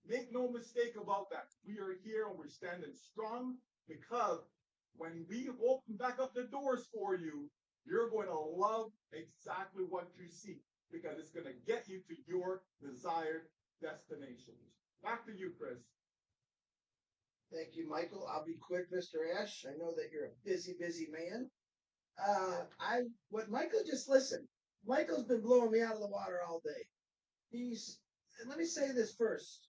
Make no mistake about that. We are here and we're standing strong because when we open back up the doors for you, you're going to love exactly what you see because it's going to get you to your desired destination. Back to you, Chris. Thank you, Michael. I'll be quick, Mr. Ash. I know that you're a busy, busy man. What Michael just listened. Michael's been blowing me out of the water all day. He's, and let me say this first.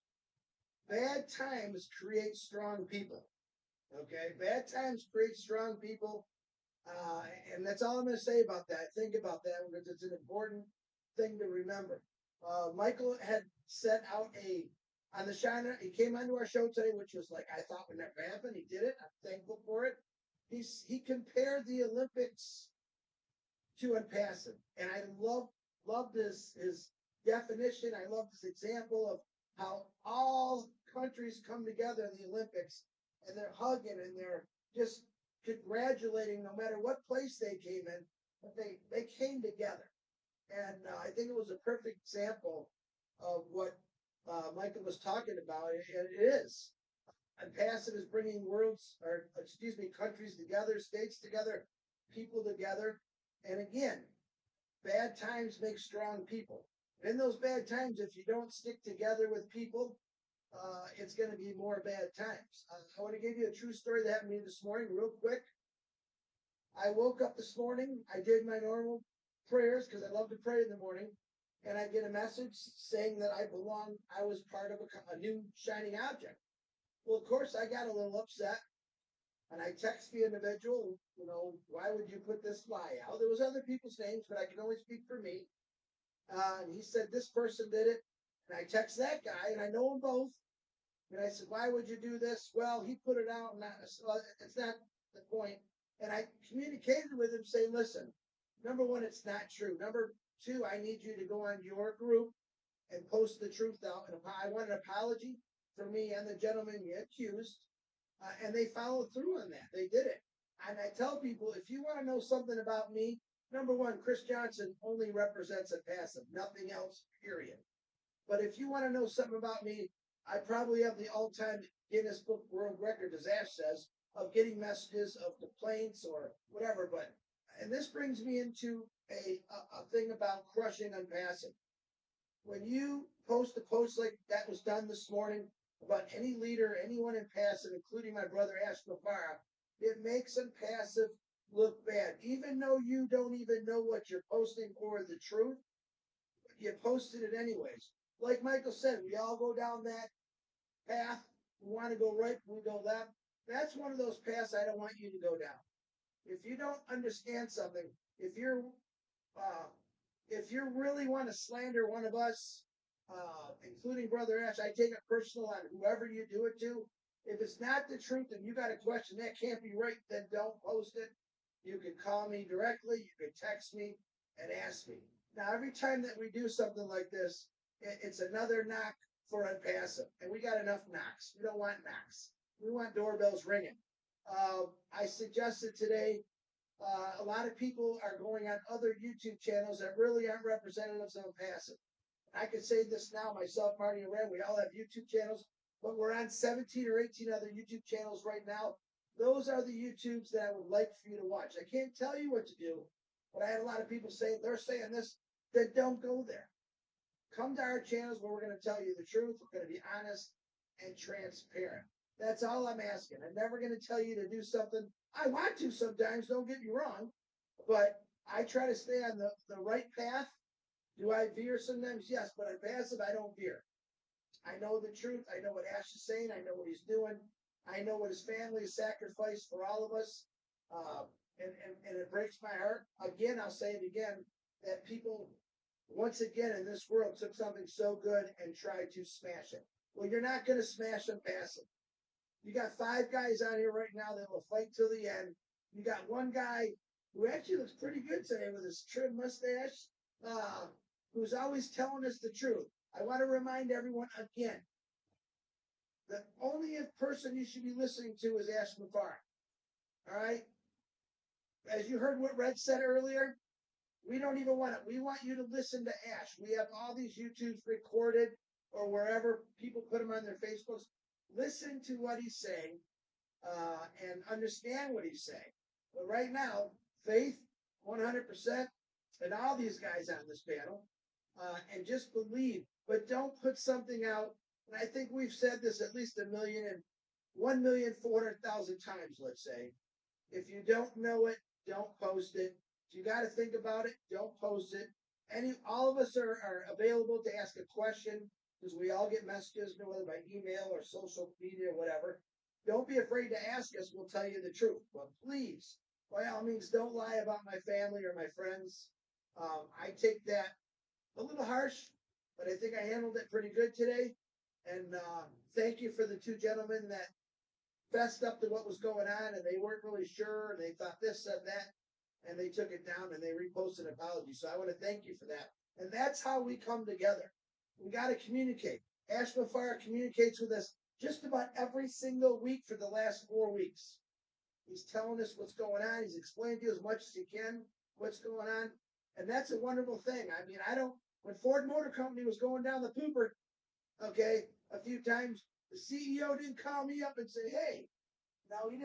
Bad times create strong people. Okay, bad times create strong people, uh, and that's all I'm going to say about that. Think about that because it's an important thing to remember. Michael had set out a on the Shiner. He came onto our show today, which was like I thought would never happen. He did it. I'm thankful for it. He compared the Olympics to impassive, and I love this his definition. I love this example of how all countries come together in the Olympics and they're hugging and they're just congratulating no matter what place they came in, but they came together. And I think it was a perfect example of what Michael was talking about. And it is. And passive is bringing worlds, or excuse me, countries together, states together, people together. And again, bad times make strong people. In those bad times, if you don't stick together with people, it's going to be more bad times. I want to give you a true story that happened to me this morning, real quick. I woke up this morning. I did my normal prayers because I love to pray in the morning, and I get a message saying that I belong. I was part of a new shining object. Well, of course, I got a little upset, and I text the individual. Why would you put this lie out? There was other people's names, but I can only speak for me. And he said this person did it, and I text that guy, and I know them both. And I said, why would you do this? Well, he put it out, and it's not the point. And I communicated with him saying, listen, number one, it's not true. Number two, I need you to go on your group and post the truth out. And I want an apology for me and the gentleman you accused. And they followed through on that. They did it. And I tell people, if you want to know something about me, number one, Chris Johnson only represents a passive, nothing else, period. But if you want to know something about me, I probably have the all-time Guinness Book World Record, as Ash says, of getting messages of complaints or whatever. And this brings me into a thing about crushing on passive. When you post a post like that was done this morning about any leader, anyone in passive, including my brother Ash Mufareh, it makes them passive look bad. Even though you don't even know what you're posting or the truth, you posted it anyways. Like Michael said, we all go down that path. We want to go right, we go left. That's one of those paths I don't want you to go down. If you don't understand something, if you're uh, if you really want to slander one of us, including Brother Ash, I take it personal on whoever you do it to. If it's not the truth and you got a question that can't be right, then don't post it. You can call me directly. You can text me and ask me. Now, every time that we do something like this, it's another knock for unpassive. And we got enough knocks. We don't want knocks. We want doorbells ringing. I suggested today a lot of people are going on other YouTube channels that really aren't representatives of passive. I can say this now, myself, Marty, and Red, we all have YouTube channels, but we're on 17 or 18 other YouTube channels right now. Those are the YouTubes that I would like for you to watch. I can't tell you what to do, but I had a lot of people say they're saying this, then don't go there. Come to our channels where we're going to tell you the truth. We're going to be honest and transparent. That's all I'm asking. I'm never going to tell you to do something. I want to sometimes, don't get me wrong, but I try to stay on the right path. Do I veer sometimes? Yes, but I'm passive. I don't veer. I know the truth. I know what Ash is saying. I know what he's doing. I know what his family has sacrificed for all of us. And it breaks my heart. Again, I'll say it again, that people, once again, in this world took something so good and tried to smash it. Well, you're not going to smash them passive. You got 5 guys out here right now that will fight till the end. You got one guy who actually looks pretty good today with his trim mustache, who's always telling us the truth. I want to remind everyone again, the only person you should be listening to is Ash Mufareh. All right? As you heard what Red said earlier, we don't even want it. We want you to listen to Ash. We have all these YouTubes recorded. or wherever people put them on their Facebooks. Listen to what he's saying and understand what he's saying. But right now, faith, 100%, and all these guys on this panel, and just believe, but don't put something out. And I think we've said this at least 1,400,000 times, let's say. If you don't know it, don't post it. If you got to think about it, don't post it. All of us are available to ask a question because we all get messages, whether by email or social media or whatever. Don't be afraid to ask us. We'll tell you the truth. But please, by all means, don't lie about my family or my friends. I take that a little harsh, but I think I handled it pretty good today. And thank you for the two gentlemen that fessed up to what was going on, and they weren't really sure, and they thought this and that, and they took it down and they reposted an apology. So I want to thank you for that. And that's how we come together. We got to communicate. Ash Mufareh communicates with us just about every single week for the last 4 weeks. He's telling us what's going on. He's explaining to you as much as he can what's going on. And that's a wonderful thing. I mean, when Ford Motor Company was going down the pooper, okay, a few times, the CEO didn't call me up and say, hey, no, he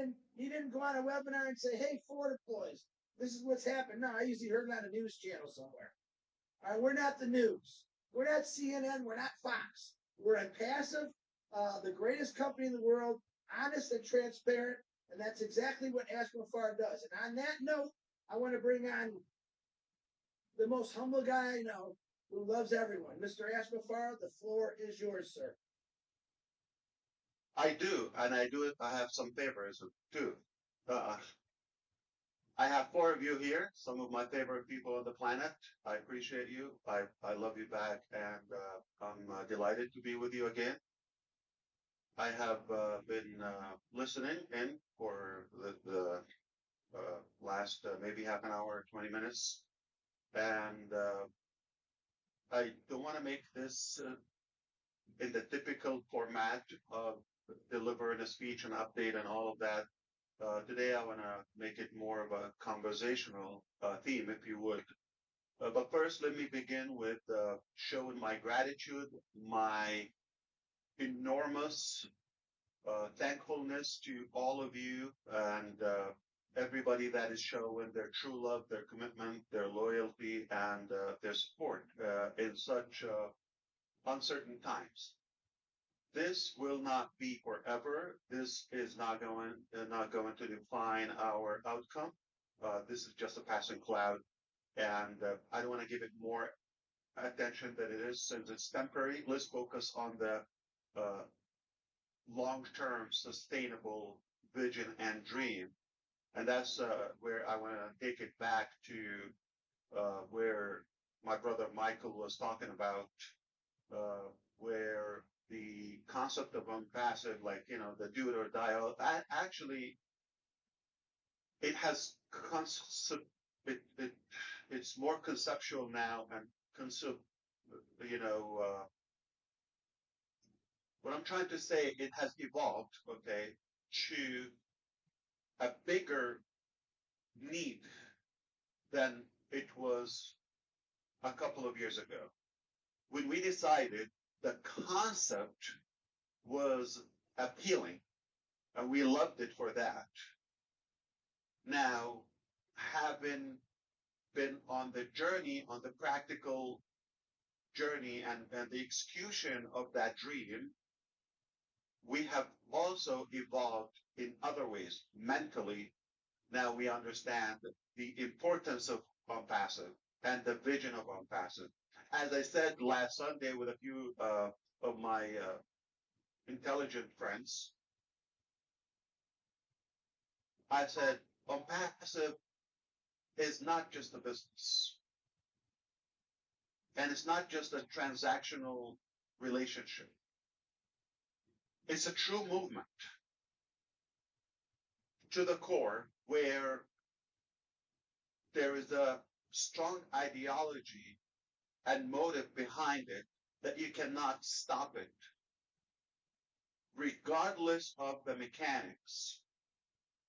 didn't go on a webinar and say, hey, Ford employees, this is what's happened. No, I usually heard it on a news channel somewhere. All right, we're not the news. We're not CNN. We're not Fox. We're Impassive, the greatest company in the world, honest and transparent, and that's exactly what Ash Mufareh does. And on that note, I want to bring on the most humble guy I know who loves everyone. Mr. Ash Mufareh, the floor is yours, sir. I do, and I do it. I have some favoritism too. I have 4 of you here, some of my favorite people on the planet. I appreciate you. I love you back, and I'm delighted to be with you again. I have been listening in for the last maybe half an hour, 20 minutes, and I don't want to make this in the typical format of delivering a speech and update and all of that. Today, I want to make it more of a conversational theme, if you would. But first, let me begin with showing my gratitude, my enormous thankfulness to all of you and everybody that is showing their true love, their commitment, their loyalty, and their support in such uncertain times. This will not be forever. This is not going to define our outcome. This is just a passing cloud, and I don't want to give it more attention than it is since it's temporary. Let's focus on the long-term sustainable vision and dream, and that's where I want to take it back to where my brother Michael was talking about, where the concept of unpassive, like, the do it or die, actually, it has it's more conceptual now and what I'm trying to say, it has evolved, okay, to a bigger need than it was a couple of years ago. When we decided the concept was appealing, and we loved it for that. Now, having been on the journey, on the practical journey and the execution of that dream, we have also evolved in other ways. Mentally, now we understand the importance of unpassive and the vision of unpassive. As I said last Sunday with a few of my intelligent friends, I said, unpassive is not just a business. And it's not just a transactional relationship. It's a true movement to the core where there is a strong ideology and motive behind it that you cannot stop it, regardless of the mechanics.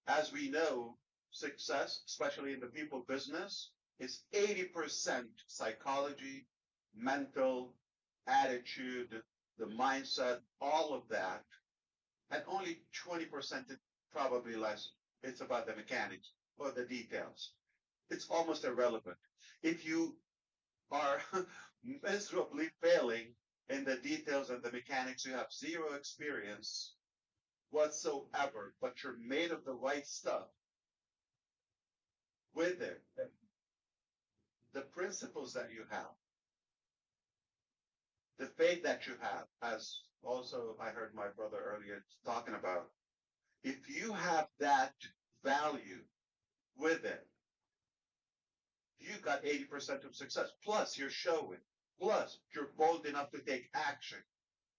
As we know, success, especially in the people business, is 80% psychology, mental, attitude, the mindset, all of that, and only 20%, probably less, it's about the mechanics or the details. It's almost irrelevant. If you are miserably failing in the details and the mechanics, you have zero experience whatsoever, but you're made of the right stuff with it. The principles that you have, the faith that you have, as also I heard my brother earlier talking about, if you have that value with it, you got 80% of success. Plus, you're showing. Plus, you're bold enough to take action.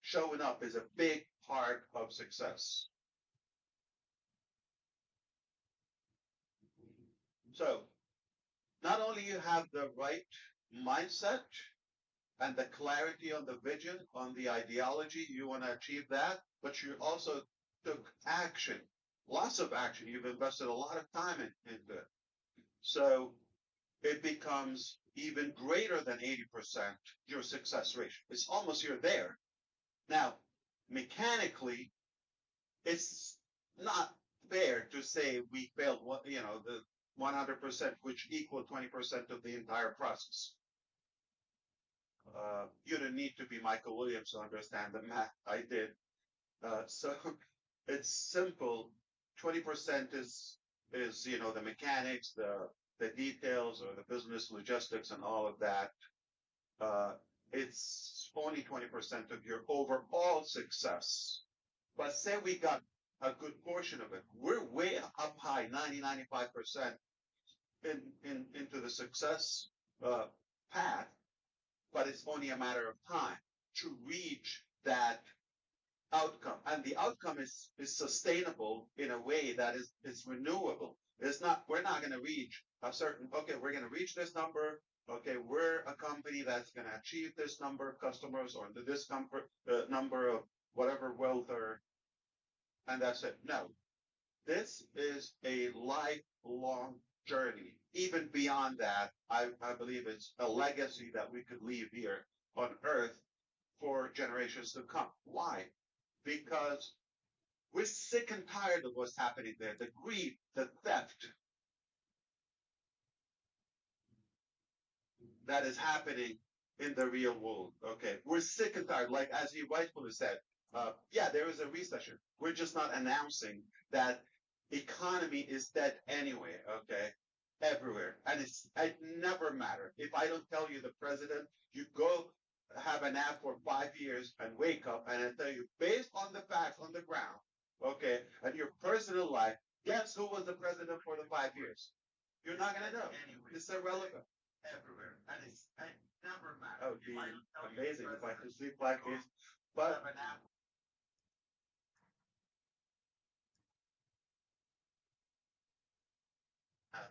Showing up is a big part of success. So, not only you have the right mindset and the clarity on the vision, on the ideology, you want to achieve that, but you also took action, lots of action. You've invested a lot of time into it. So it becomes even greater than 80% your success ratio. It's almost you're there. Now, mechanically, it's not fair to say we failed, the 100%, which equal 20% of the entire process. You don't need to be Michael Williams to understand the math. I did. So it's simple. 20% is the mechanics, the details, or the business logistics, and all of that. It's only 20% of your overall success. But say we got a good portion of it. We're way up high, 95% into the success path, but it's only a matter of time to reach that outcome. And the outcome is sustainable in a way that is renewable. We're not going to reach we're going to reach this number. Okay, we're a company that's going to achieve this number of customers or this number of whatever wealth and that's it. No, this is a lifelong journey. Even beyond that, I believe it's a legacy that we could leave here on earth for generations to come. Why? Because we're sick and tired of what's happening there. The greed, the theft that is happening in the real world. Okay, we're sick and tired. Like as he rightfully said, there is a recession. We're just not announcing that economy is dead anyway. Okay, everywhere, and it never matter. If I don't tell you the president, you go have a nap for 5 years and wake up and I tell you based on the facts on the ground, okay, and your personal life, guess who was the president for the 5 years? You're not gonna know. Anyway, it's irrelevant. Everywhere, and it never matters. Oh, gee, amazing if I could sleep like this, but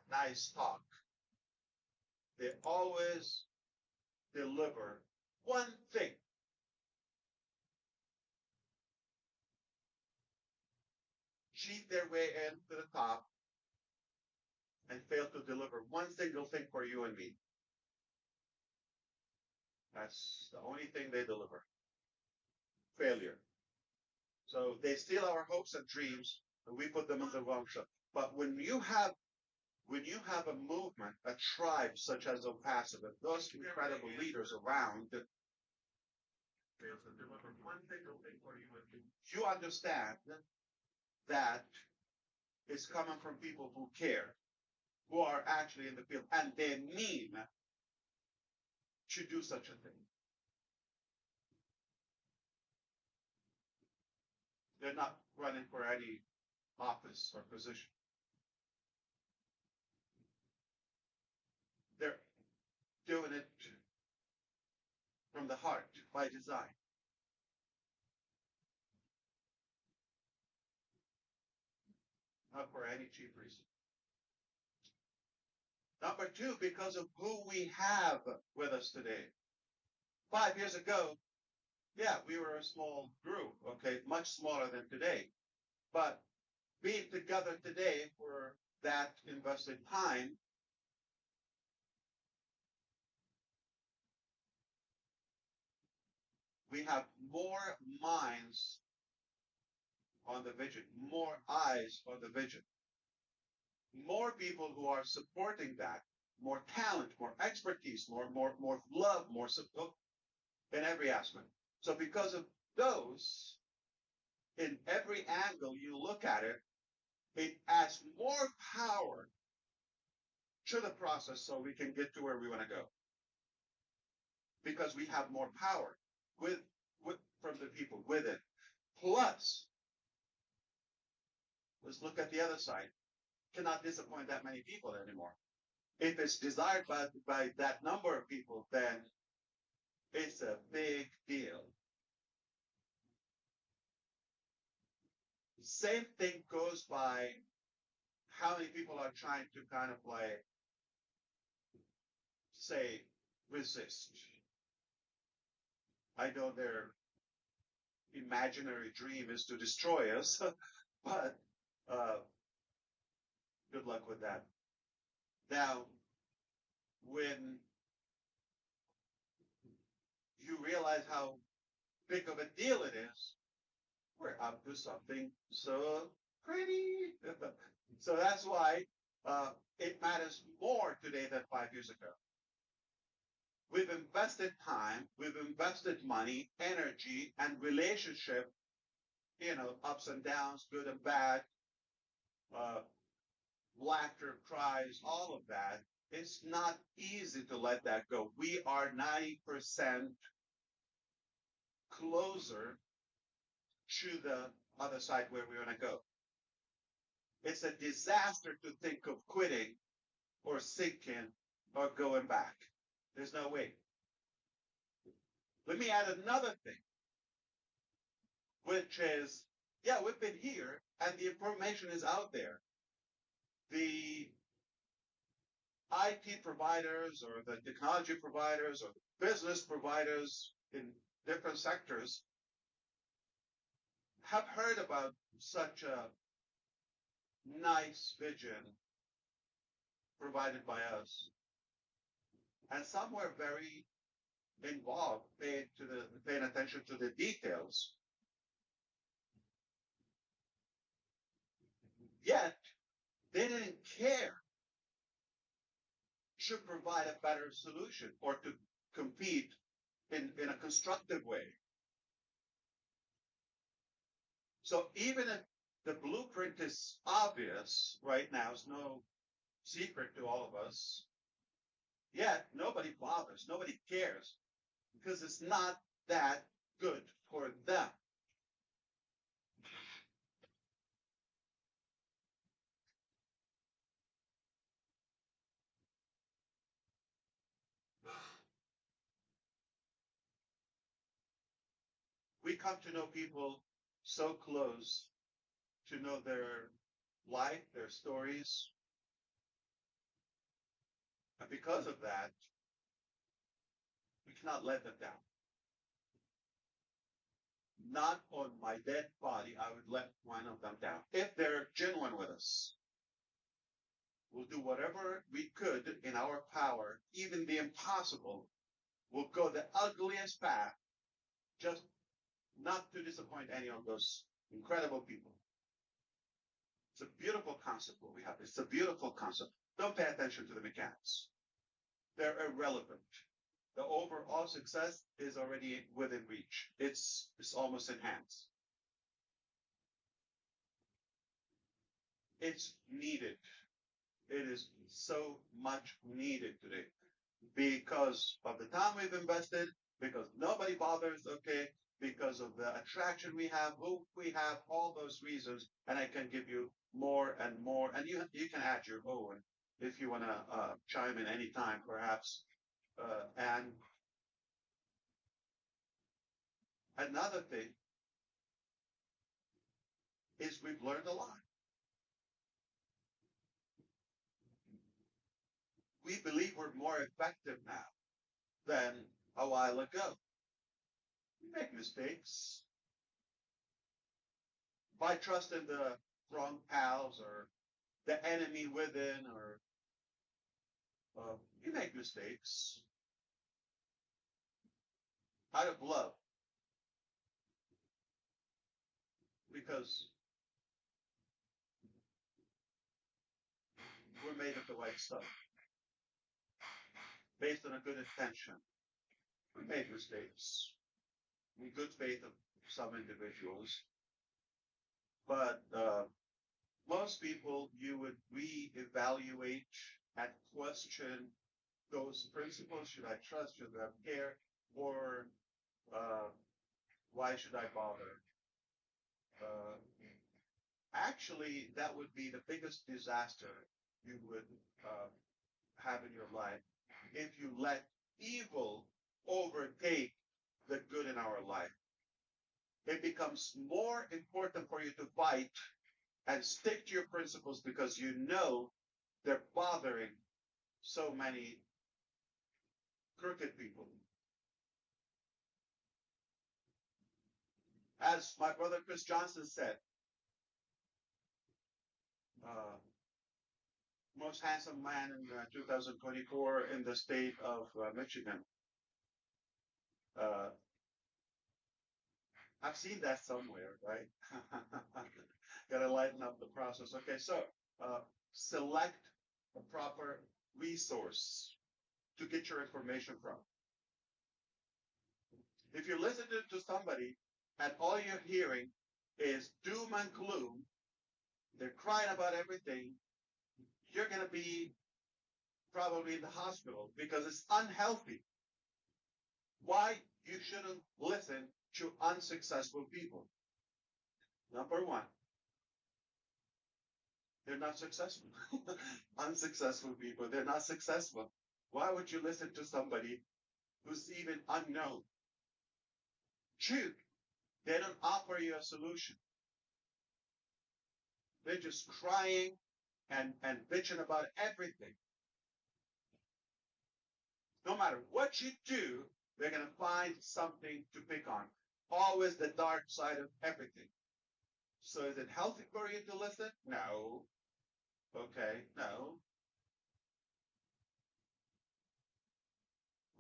nice talk. They always deliver one thing. Cheat their way into the top and fail to deliver one single thing for you and me. That's the only thing they deliver. Failure. So they steal our hopes and dreams and we put them in the wrong shop. But when you have a movement, a tribe such as El Paso, with those incredible leaders around, you understand that it's coming from people who care, who are actually in the field, and they mean to do such a thing. They're not running for any office or position. They're doing it from the heart, by design. Not for any cheap reason. Number two, because of who we have with us today. 5 years ago, we were a small group, okay, much smaller than today. But being together today for that invested time we have more minds on the vision, more eyes on the vision, more people who are supporting that, more talent, more expertise, more love, more support in every aspect. So because of those, in every angle you look at it, it adds more power to the process so we can get to where we want to go. Because we have more power with from the people with it. Plus, let's look at the other side. Cannot disappoint that many people anymore. If it's desired by that number of people, then it's a big deal. Same thing goes by how many people are trying to kind of like say resist. I know their imaginary dream is to destroy us, but good luck with that. Now, when you realize how big of a deal it is, we're up to something so pretty. So that's why it matters more today than 5 years ago. We've invested time, we've invested money, energy, and relationship, ups and downs, good and bad, laughter, cries, all of that. It's not easy to let that go. We are 90% closer to the other side where we want to go. It's a disaster to think of quitting or sinking or going back. There's no way. Let me add another thing, which is, yeah, we've been here and the information is out there. The IT providers or the technology providers or the business providers in different sectors have heard about such a nice vision provided by us. And some were very involved, paying attention to the details. Yet, they didn't care to provide a better solution or to compete in a constructive way. So even if the blueprint is obvious right now, it's no secret to all of us, yet nobody bothers, nobody cares, because it's not that good for them. We come to know people so close, to know their life, their stories. And because of that, we cannot let them down. Not on my dead body, I would let one of them down. If they're genuine with us, we'll do whatever we could in our power, even the impossible. We'll go the ugliest path, just not to disappoint any of those incredible people. It's a beautiful concept what we have. It's a beautiful concept. Don't pay attention to the mechanics. They're irrelevant. The overall success is already within reach. It's almost in hands. It's needed. It is so much needed today because of the time we've invested, because nobody bothers, okay, because of the attraction we have, who we have, all those reasons, and I can give you more and more, and you can add your own if you want to chime in anytime, perhaps. And another thing is we've learned a lot. We believe we're more effective now than a while ago. We make mistakes. By trusting the wrong pals or the enemy within, or you make mistakes out of love. because we're made of the right stuff based on a good intention. We made mistakes in good faith of some individuals, but most people you would reevaluate and question those principles. Should I trust? Should I care? Or uh, why should I bother? Uh, Actually, that would be the biggest disaster you would have in your life if you let evil overtake the good in our life. It becomes more important for you to fight and stick to your principles because you know they're bothering so many crooked people. As my brother Chris Johnson said, uh, most handsome man in 2024 in the state of Michigan. Uh, I've seen that somewhere, right? Got to lighten up the process. Okay, so uh, select a proper resource to get your information from. If you're listening to somebody and all you're hearing is doom and gloom, they're crying about everything, you're going to be probably in the hospital because it's unhealthy. Why you shouldn't listen to unsuccessful people? Number one, they're not successful. Unsuccessful people, they're not successful. Why would you listen to somebody who's even unknown? Two, they don't offer you a solution. They're just crying and bitching about everything. No matter what you do, they're going to find something to pick on. Always the dark side of everything. So is it healthy for you to listen? No. Okay, no.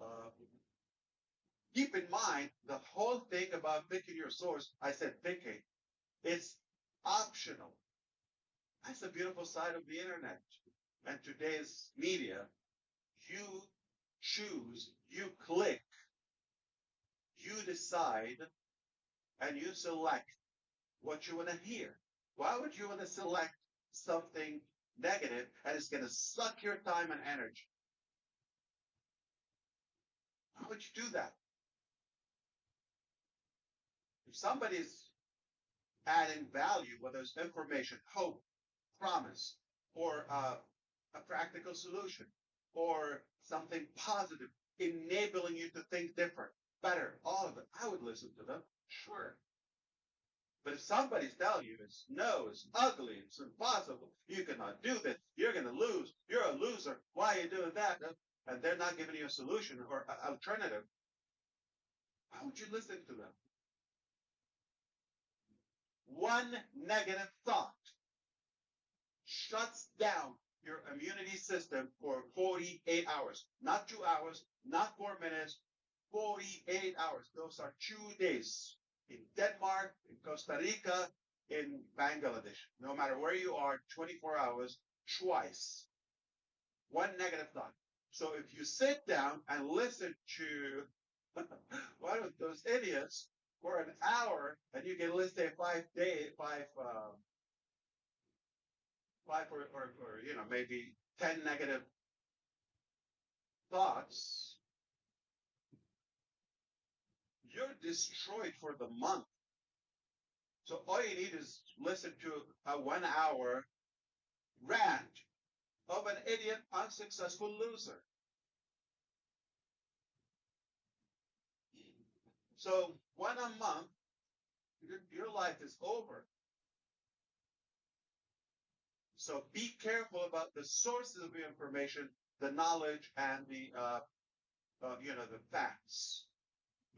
Uh, Keep in mind the whole thing about picking your source. I said picking. It's optional. That's the beautiful side of the internet and today's media. You choose, you click, you decide, and you select what you want to hear. Why would you want to select something negative and it's going to suck your time and energy? Why would you do that? If somebody's adding value, whether it's information, hope, promise, or a practical solution, or something positive, enabling you to think different, better, all of it, I would listen to them, sure. But if somebody's telling you it's no, it's ugly, it's impossible, you cannot do this, you're going to lose, you're a loser, why are you doing that? And they're not giving you a solution or alternative, why would you listen to them? One negative thought shuts down your immunity system for 48 hours. Not 2 hours, not 4 minutes, 48 hours. Those are 2 days in Denmark, in Costa Rica, in Bangladesh. No matter where you are, 24 hours, twice. One negative thought. So if you sit down and listen to one of those idiots for an hour, and you can list a 5 day, five or maybe 10 negative thoughts, you're destroyed for the month. So all you need is listen to a 1 hour rant of an idiot, unsuccessful loser. So one a month, your life is over. So be careful about the sources of your information, the knowledge, and the facts.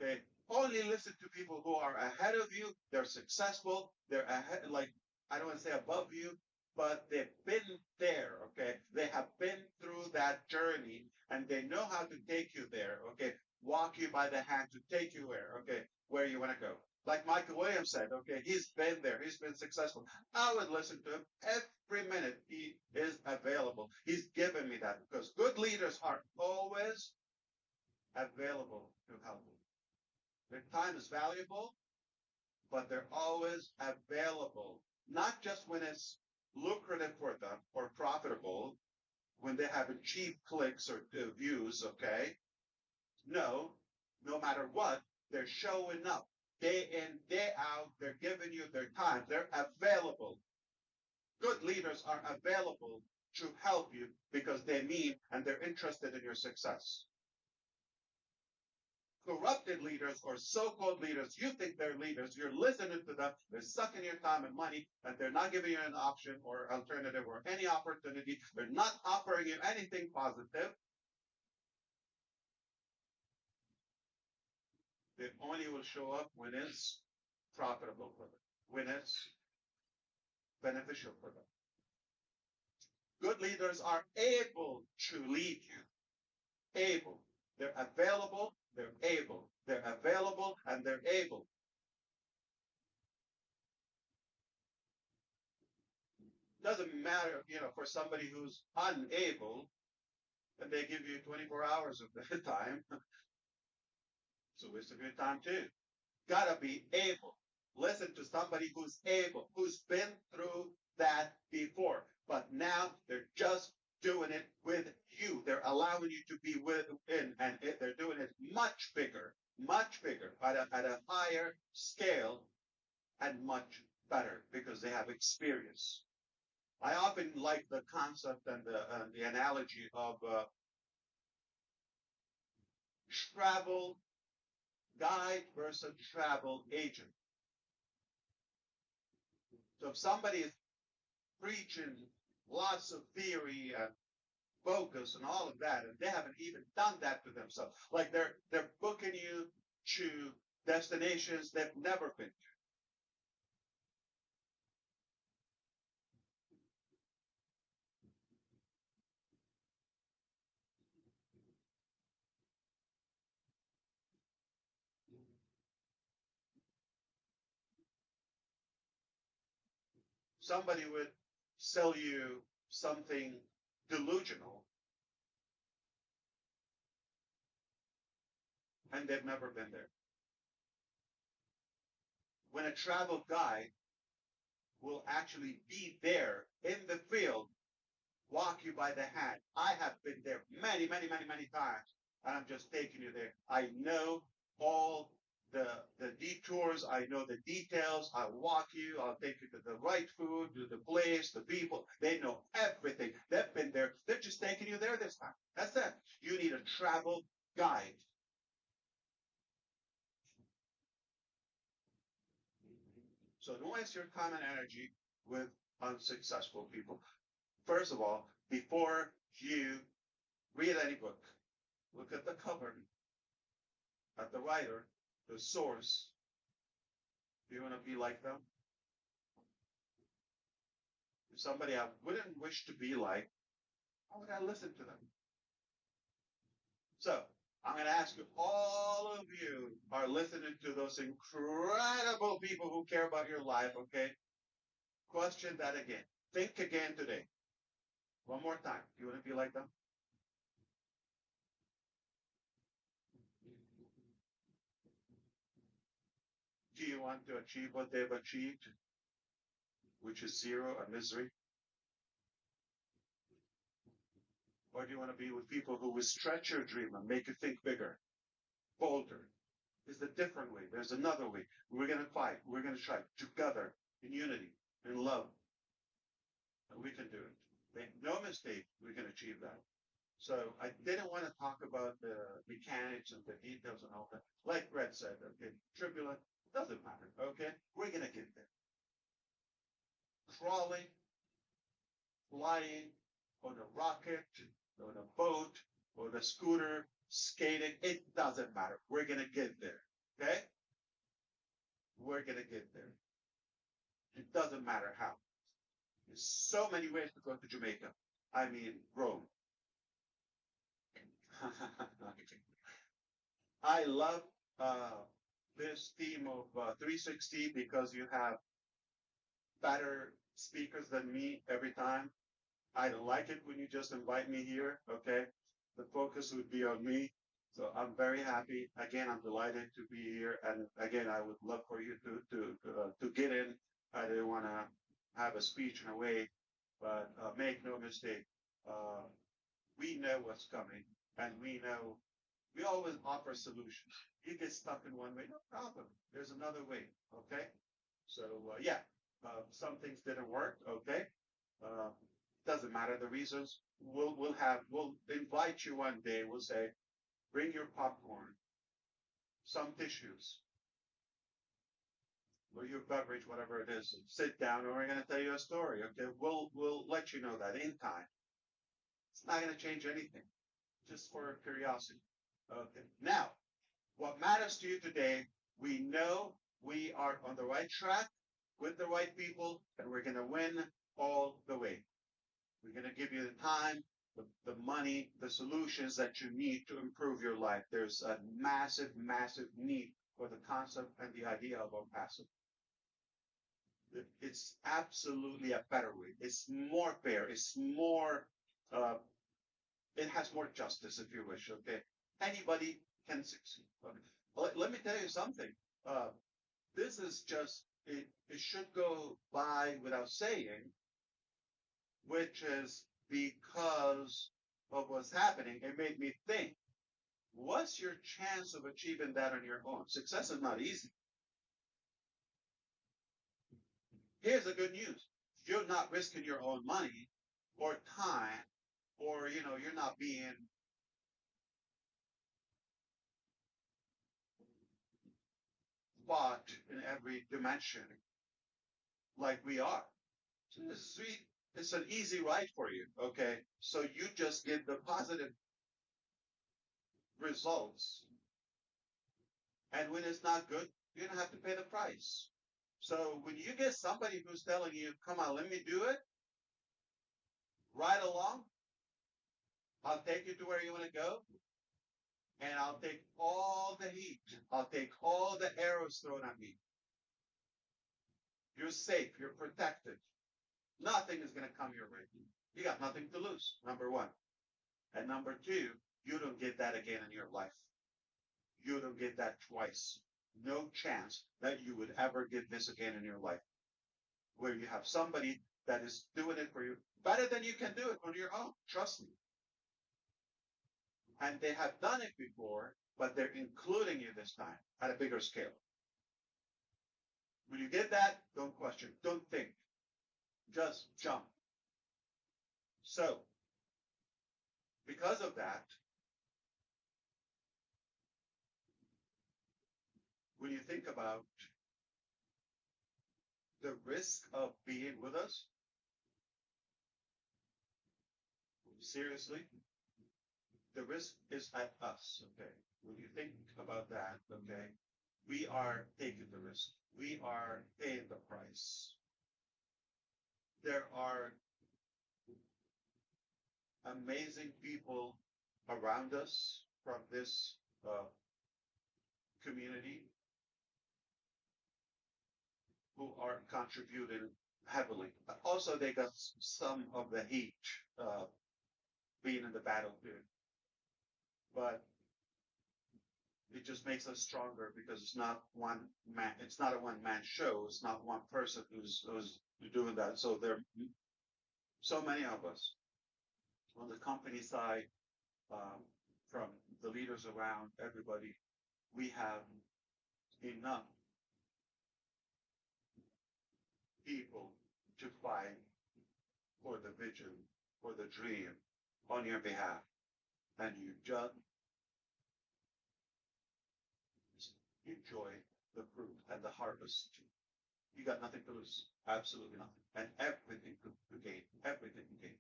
Okay, only listen to people who are ahead of you. They're successful. They're ahead, like I don't want to say above you, but they've been there. Okay, they have been through that journey, and they know how to take you there. Okay, walk you by the hand to take you where. Okay, where you want to go. Like Michael Williams said, okay, he's been there, he's been successful. I would listen to him every minute. He is available. He's given me that because good leaders are always available to help. Their time is valuable, but they're always available, not just when it's lucrative for them or profitable, when they have achieved clicks or views, okay? No, no matter what, they're showing up day in, day out. They're giving you their time. They're available. Good leaders are available to help you because they mean and they're interested in your success. Corrupted leaders or so-called leaders, you think they're leaders, you're listening to them, they're sucking your time and money, and they're not giving you an option or alternative or any opportunity. They're not offering you anything positive. They only will show up when it's profitable for them, when it's beneficial for them. Good leaders are able to lead you. Able. They're available, they're able. They're available and they're able. Doesn't matter, for somebody who's unable, and they give you 24 hours of their time. It's a waste of your time too. Gotta be able. Listen to somebody who's able, who's been through that before, but now they're just doing it with you. They're allowing you to be within, and they're doing it much bigger, at a higher scale, and much better because they have experience. I often like the concept and the analogy of travel guide versus travel agent. So if somebody is preaching lots of theory and focus and all of that, and they haven't even done that to themselves, like they're booking you to destinations they've never been to. Somebody would sell you something delusional, and they've never been there. When a travel guide will actually be there in the field, walk you by the hand. I have been there many, many, many, many times, and I'm just taking you there. I know all the detours. I know the details. I'll walk you. I'll take you to the right food, to the place, the people. They know everything. They've been there. They're just taking you there this time. That's it. You need a travel guide. So don't waste your time and energy with unsuccessful people. First of all, before you read any book, look at the cover, at the writer, the source. Do you want to be like them? If somebody I wouldn't wish to be like, how would I listen to them? So I'm going to ask you, all of you are listening to those incredible people who care about your life, okay? Question that again. Think again today. One more time. Do you want to be like them? Do you want to achieve what they've achieved, which is zero and misery? Or do you want to be with people who will stretch your dream and make you think bigger, bolder? There's a different way. There's another way. We're going to fight. We're going to try together in unity, in love. And we can do it. Make no mistake, we can achieve that. So I didn't want to talk about the mechanics and the details and all that. Like Red said, okay, turbulent, doesn't matter, okay? We're going to get there. Crawling, flying, on a rocket, on a boat, on a scooter, skating, it doesn't matter. We're going to get there, okay? We're going to get there. It doesn't matter how. There's so many ways to go to Jamaica. I mean, Rome. I love this theme of 360 because you have better speakers than me every time. I don't like it when you just invite me here. Okay, the focus would be on me. So I'm very happy. Again, I'm delighted to be here. And again, I would love for you to get in. I didn't want to have a speech in a way, but make no mistake. Uh, we know what's coming, and we always offer solutions. You get stuck in one way, no problem. There's another way. Okay. So yeah, some things didn't work. Okay. Uh, doesn't matter the reasons. We'll invite you one day. We'll say, bring your popcorn, some tissues, or your beverage, whatever it is. Sit down, and we're going to tell you a story. Okay, we'll let you know that in time. It's not going to change anything, just for curiosity. Okay. Now, what matters to you today? We know we are on the right track with the right people, and we're going to win all the way. We're going to give you the time, the money, the solutions that you need to improve your life. There's a massive, massive need for the concept and the idea of a passive. It's absolutely a better way. It's more fair. It's more, uh, it has more justice, if you wish. Okay. Anybody can succeed. Okay. Let me tell you something. Uh, this is just, it should go by without saying, which is because of what's happening. It made me think, what's your chance of achieving that on your own? Success is not easy. Here's the good news. You're not risking your own money or time, or, you're not being fought in every dimension like we are. So it's an easy ride for you. Okay. So you just get the positive results. And when it's not good, you don't have to pay the price. So when you get somebody who's telling you, come on, let me do it, ride along, I'll take you to where you want to go, and I'll take all the heat. I'll take all the arrows thrown at me. You're safe. You're protected. Nothing is going to come your way. You got nothing to lose, number one. And number two, you don't get that again in your life. You don't get that twice. No chance that you would ever get this again in your life, where you have somebody that is doing it for you better than you can do it on your own. Trust me. And they have done it before, but they're including you this time at a bigger scale. When you get that, don't question, don't think, just jump. So, because of that, when you think about the risk of being with us, seriously, the risk is at us, okay? When you think about that, okay, we are taking the risk. We are paying the price. There are amazing people around us from this community who are contributing heavily. Also, they got some of the heat being in the battlefield, but it just makes us stronger because it's not one man. It's not a one-man show. It's not one person who's doing that. So there are so many of us on the company side, from the leaders around, everybody. We have enough people to fight for the vision, for the dream on your behalf. And you just enjoy the fruit and the harvest. You got nothing to lose. Absolutely nothing. And everything to gain. Everything to gain.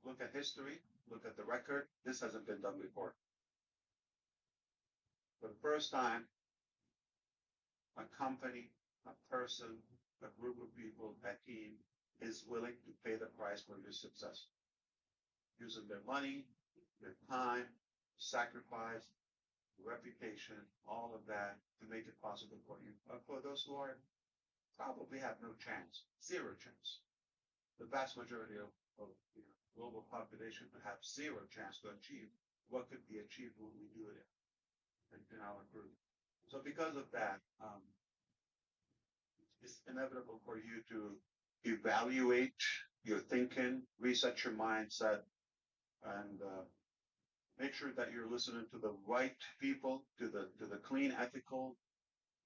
Look at history. Look at the record. This hasn't been done before. For the first time, a company, a person, a group of people, a team is willing to pay the price for your success, using their money, their time, sacrifice, reputation, all of that to make it possible for you. But for those who are probably have no chance, zero chance. The vast majority of global population have zero chance to achieve what could be achieved when we do it in our group. So because of that, it's inevitable for you to evaluate your thinking, reset your mindset, and make sure that you're listening to the right people, to the clean, ethical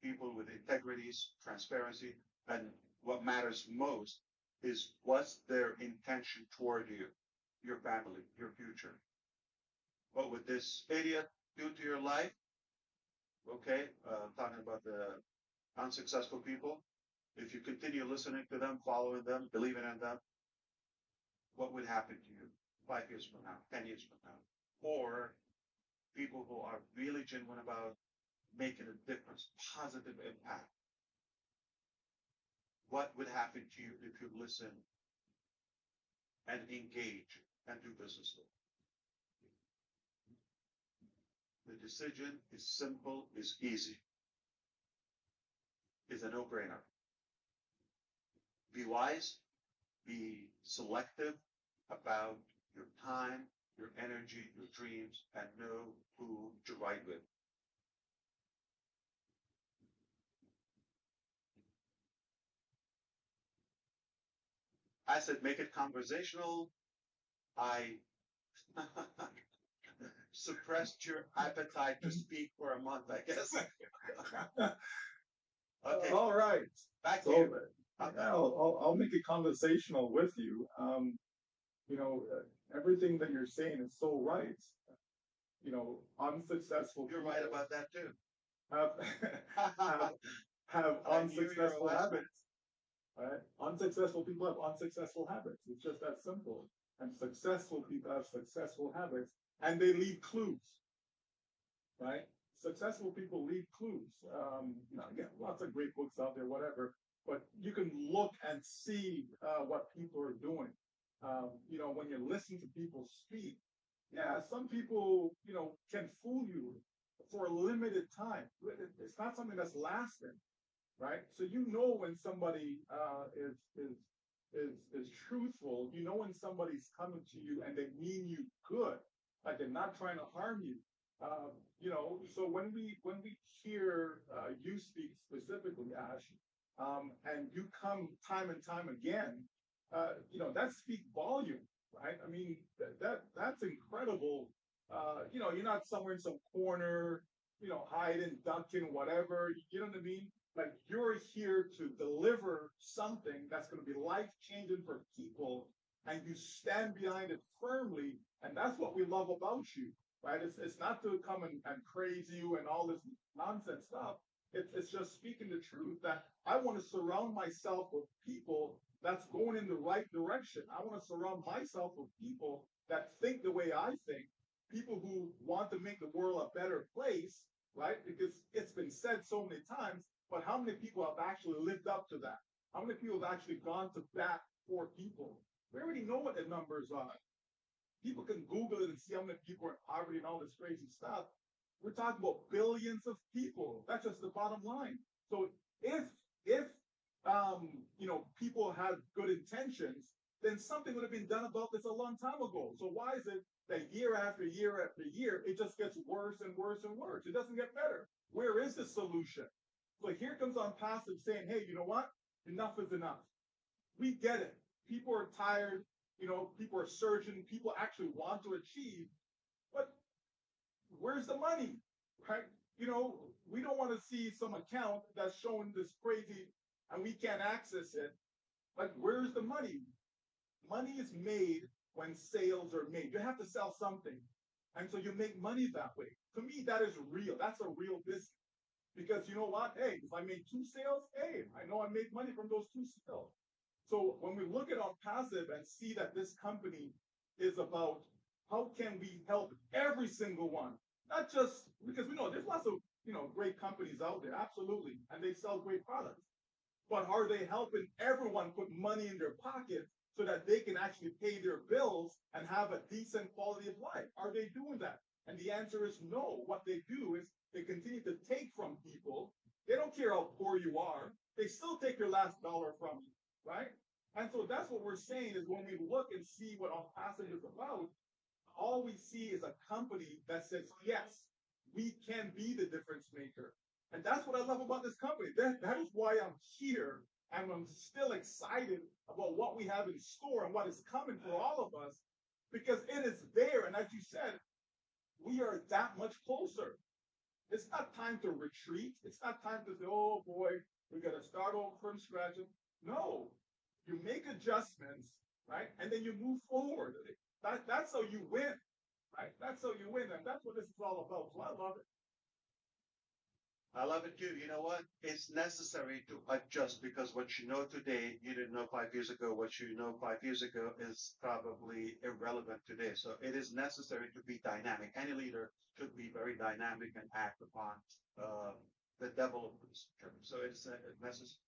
people with integrities, transparency, and what matters most is what's their intention toward you, your family, your future. What would this idiot do to your life? Okay, talking about the unsuccessful people. If you continue listening to them, following them, believing in them, what would happen to you 5 years from now, 10 years from now? Or people who are really genuine about making a difference, positive impact. What would happen to you if you listen and engage and do business with? The decision is simple, is easy, is a no-brainer. Be wise, be selective about your time, your energy, your dreams, and know who to ride with. I said, make it conversational. I suppressed your appetite to speak for a month, I guess. Okay, All right. back to So, you. yeah, I'll make it conversational with you. Everything that you're saying is so right. Unsuccessful You're people right about that too. have have I knew you were unsuccessful a Western. habits. Right? Unsuccessful people have unsuccessful habits. It's just that simple. And successful people have successful habits, and they leave clues. Right? Successful people leave clues. Again, lots of great books out there, whatever. But you can look and see what people are doing. When you listen to people speak, yeah, some people, can fool you for a limited time. It's not something that's lasting, right? So when somebody is truthful. You know when somebody's coming to you and they mean you good, like they're not trying to harm you. So when we hear you speak specifically, Ash, and you come time and time again, that speaks volume, right? I mean, that's incredible. You're not somewhere in some corner, hiding, ducking, whatever. You know what I mean? Like you're here to deliver something that's going to be life changing for people, and you stand behind it firmly, and that's what we love about you, right? It's not to come and praise you and all this nonsense stuff. It's just speaking the truth that I want to surround myself with people that's going in the right direction. I want to surround myself with people that think the way I think, people who want to make the world a better place, right? Because it's been said so many times, but how many people have actually lived up to that? How many people have actually gone to bat for people? We already know what the numbers are. People can Google it and see how many people are in poverty and all this crazy stuff. We're talking about billions of people. That's just the bottom line. So if people had good intentions, then something would have been done about this a long time ago. So why is it that year after year after year, it just gets worse and worse and worse? It doesn't get better. Where is the solution? So here comes On Passive saying, hey, you know what? Enough is enough. We get it. People are tired. People are surging. People actually want to achieve. But where's the money? Right? We don't want to see some account that's showing this crazy and we can't access it. Like, where's the money? Money is made when sales are made. You have to sell something. And so you make money that way. To me, that is real. That's a real business. Because you know what? Hey, if I made 2 sales, hey, I know I made money from those 2 sales. So when we look at On Passive and see that this company is about how can we help every single one, not just because we know there's lots of great companies out there, absolutely, and they sell great products. But are they helping everyone put money in their pocket so that they can actually pay their bills and have a decent quality of life? Are they doing that? And the answer is no. What they do is they continue to take from people. They don't care how poor you are. They still take your last dollar from you, right? And so that's what we're saying is when we look and see what our passage is about, all we see is a company that says, yes, we can be the difference maker. And that's what I love about this company. That is why I'm here. And I'm still excited about what we have in store and what is coming for all of us because it is there. And as you said, we are that much closer. It's not time to retreat. It's not time to say, oh boy, we got to start over from scratch. No, you make adjustments, right? And then you move forward. That's how you win, right? That's how you win. And that's what this is all about. So I love it. I love it too. You know what? It's necessary to adjust because what you know today, you didn't know 5 years ago. What you know 5 years ago is probably irrelevant today. So it is necessary to be dynamic. Any leader should be very dynamic and act upon the developments. So it's necessary.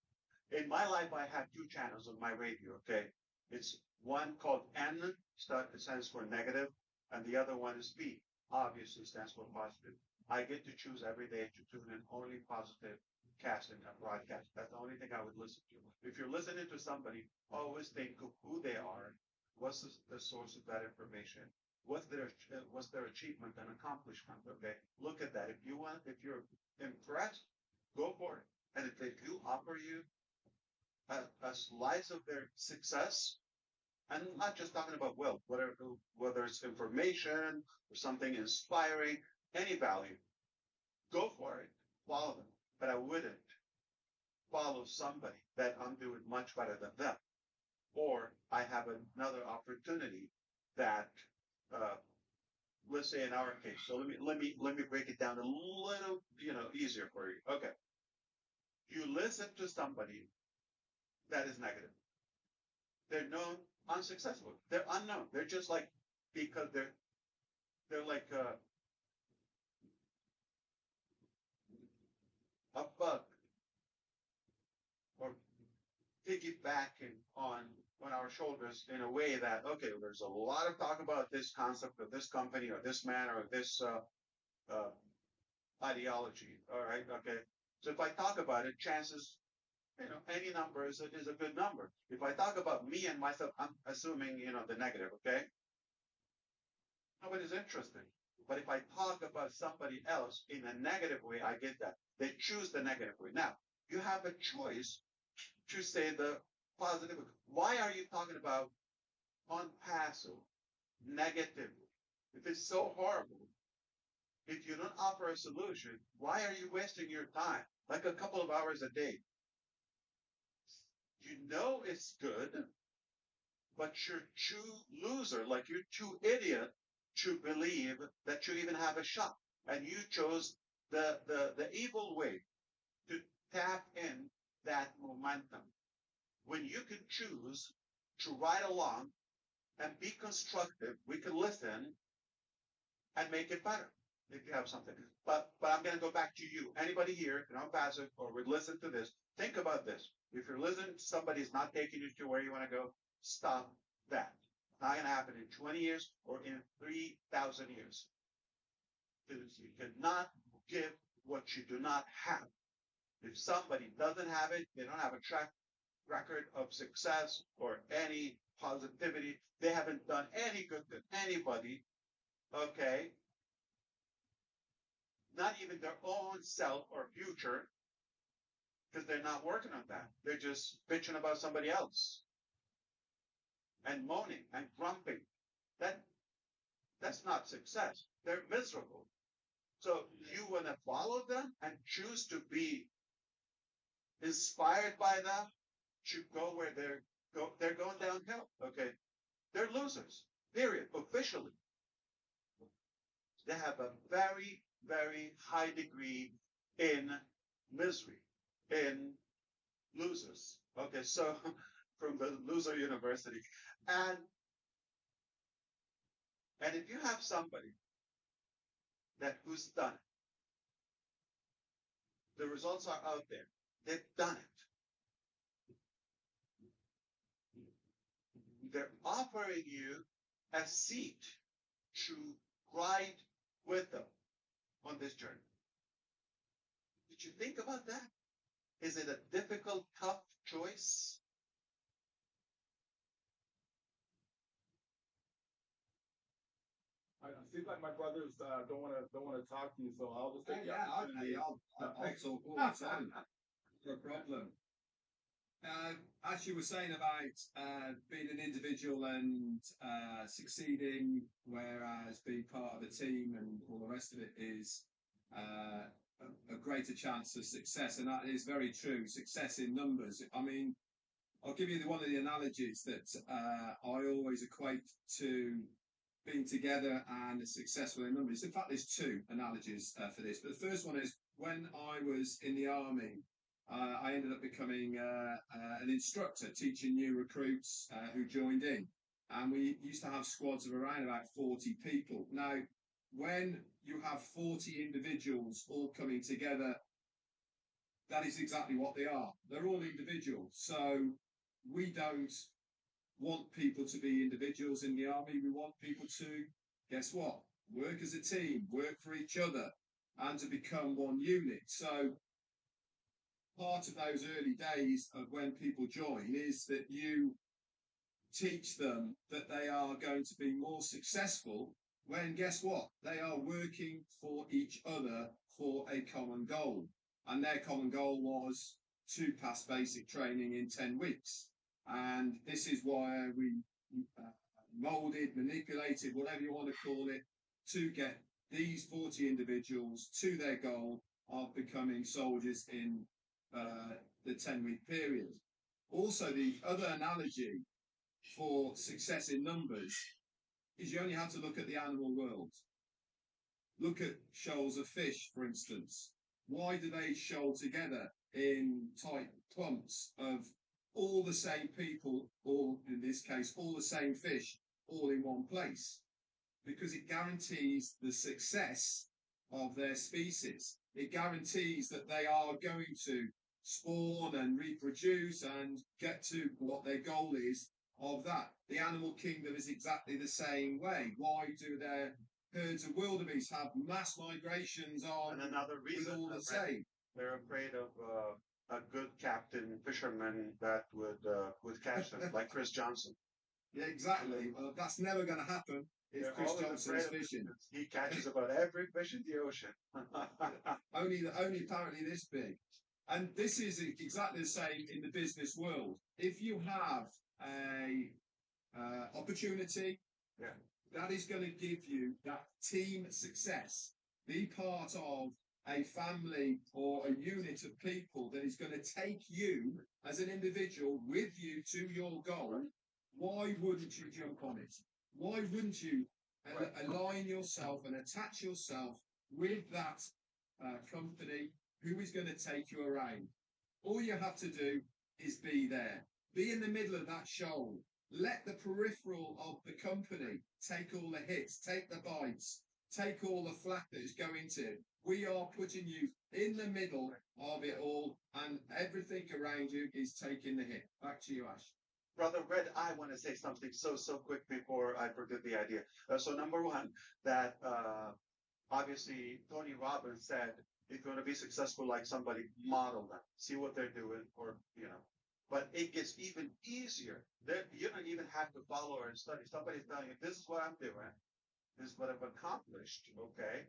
In my life, I have two channels on my radio. Okay, it's one called N, it stands for negative, and the other one is P, obviously stands for positive. I get to choose every day to tune in only positive casting and broadcast. That's the only thing I would listen to. If you're listening to somebody, always think of who they are, what's the source of that information, what's their achievement and accomplishment. Okay, look at that. If you're impressed, go for it. And if they do offer you a slice of their success, and I'm not just talking about wealth, whether it's information or something inspiring, any value, go for it, follow them. But I wouldn't follow somebody that I'm doing much better than them, or I have another opportunity that, uh, let's say in our case. So let me break it down a little, easier for you. Okay, you listen to somebody that is negative. They're known unsuccessful. They're unknown. They're just like because they're like a bug or piggybacking on our shoulders in a way that okay, there's a lot of talk about this concept of this company or this man or this ideology. All right, okay. So if I talk about it, chances any number is a good number. If I talk about me and myself, I'm assuming the negative. Okay, nobody's interested. But if I talk about somebody else in a negative way, I get that. They choose the negative way. Now, you have a choice to say the positive. Why are you talking about on passive, negatively? If it's so horrible, if you don't offer a solution, why are you wasting your time? Like a couple of hours a day. You know it's good, but you're too loser, like you're too idiot to believe that you even have a shot. And you chose the evil way to tap in that momentum. When you can choose to ride along and be constructive, we can listen and make it better if you have something. But I'm going to go back to you. Anybody here, passive or would listen to this, think about this. If you're listening to somebody's not taking you to where you want to go, stop that. It's not going to happen in 20 years or in 3,000 years. You cannot give what you do not have. If somebody doesn't have it, they don't have a track record of success or any positivity. They haven't done any good to anybody. Okay. Not even their own self or future, because they're not working on that. They're just bitching about somebody else and moaning and grumping. That's not success. They're miserable. So you want to follow them and choose to be inspired by them to go where they're going downhill. Okay. They're losers. Period. Officially. They have a very, very high degree in misery, in losers. Okay, so from the loser university. And if you have somebody who's done it, the results are out there. They've done it. They're offering you a seat to ride with them on this journey. Did you think about that? Is it a difficult, tough choice? It seems like my brothers don't want to talk to you, so I'll just take the Yeah, opportunity. I'll talk all the time. No problem. As you were saying about being an individual and succeeding, whereas being part of a team and all the rest of it is a greater chance of success, and that is very true. Success in numbers. I mean, I'll give you one of the analogies that I always equate to being together and successful in numbers. In fact, there's two analogies for this. But the first one is when I was in the army. I ended up becoming an instructor, teaching new recruits who joined in. And we used to have squads of around about 40 people. Now, when you have 40 individuals all coming together, that is exactly what they are. They're all individuals. So we don't want people to be individuals in the army. We want people to, guess what? Work as a team, work for each other, and to become one unit. So part of those early days of when people join is that you teach them that they are going to be more successful when, guess what? They are working for each other for a common goal. And their common goal was to pass basic training in 10 weeks. And this is why we molded, manipulated, whatever you want to call it, to get these 40 individuals to their goal of becoming soldiers in the 10-week period. Also, the other analogy for success in numbers is you only have to look at the animal world. Look at shoals of fish, for instance. Why do they shoal together in tight clumps of all the same people, or in this case, all the same fish, all in one place? Because it guarantees the success of their species. It guarantees that they are going to spawn and reproduce and get to what their goal is of that. The animal kingdom is exactly the same way. Why do their herds of wildebeest have mass migrations on And another reason, with all the same? they're afraid of a good captain fisherman that would catch them, like Chris Johnson. Yeah, exactly. Well, that's never going to happen if They're Chris always Johnson afraid is of fishing. He catches about every fish in the ocean. only apparently this big. And this is exactly the same in the business world. If you have a opportunity, Yeah. that is going to give you that team success. Be part of a family or a unit of people that is going to take you as an individual with you to your goal. Why wouldn't you jump on it? Why wouldn't you align yourself and attach yourself with that company who is going to take you around? All you have to do is be there. Be in the middle of that shoal. Let the peripheral of the company take all the hits, take the bites, take all the flack that is going to. We are putting you in the middle of it all, and everything around you is taking the hit. Back to you, Ash. Brother Red, I want to say something so quick before I forget the idea. So number one, that obviously Tony Robbins said, if you want to be successful like somebody, model them, see what they're doing, or But it gets even easier. You don't even have to follow or study. Somebody's telling you, this is what I'm doing. This is what I've accomplished. Okay.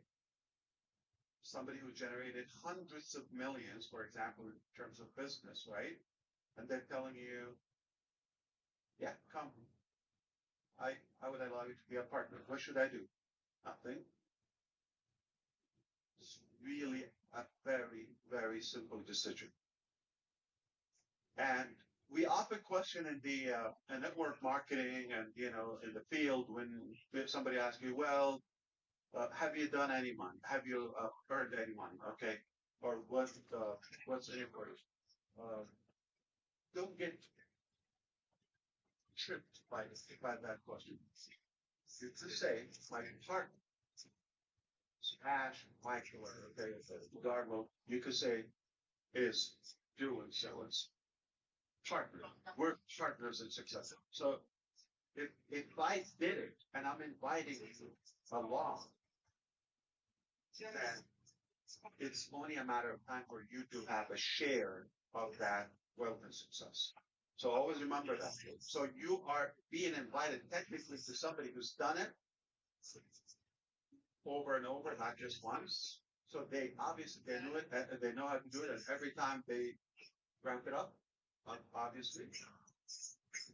Somebody who generated hundreds of millions, for example, in terms of business, right? And they're telling you, yeah, come. I would allow you to be a partner. What should I do? Nothing. It's really a very, very simple decision. And we often question in the network marketing and in the field when somebody asks you, well, have you done any money? Have you earned any money? Okay, or what's in it for you? Don't get tripped by that question. You could say my partner, Ash, Michael, or okay, Darwell. You could say is doing so. It's partner. We're partners in success. So if I did it and I'm inviting you along, then it's only a matter of time for you to have a share of that wealth and success. So always remember that. So you are being invited technically to somebody who's done it over and over, not just once. So they obviously they knew it, they know how to do it, and every time they ramp it up, obviously.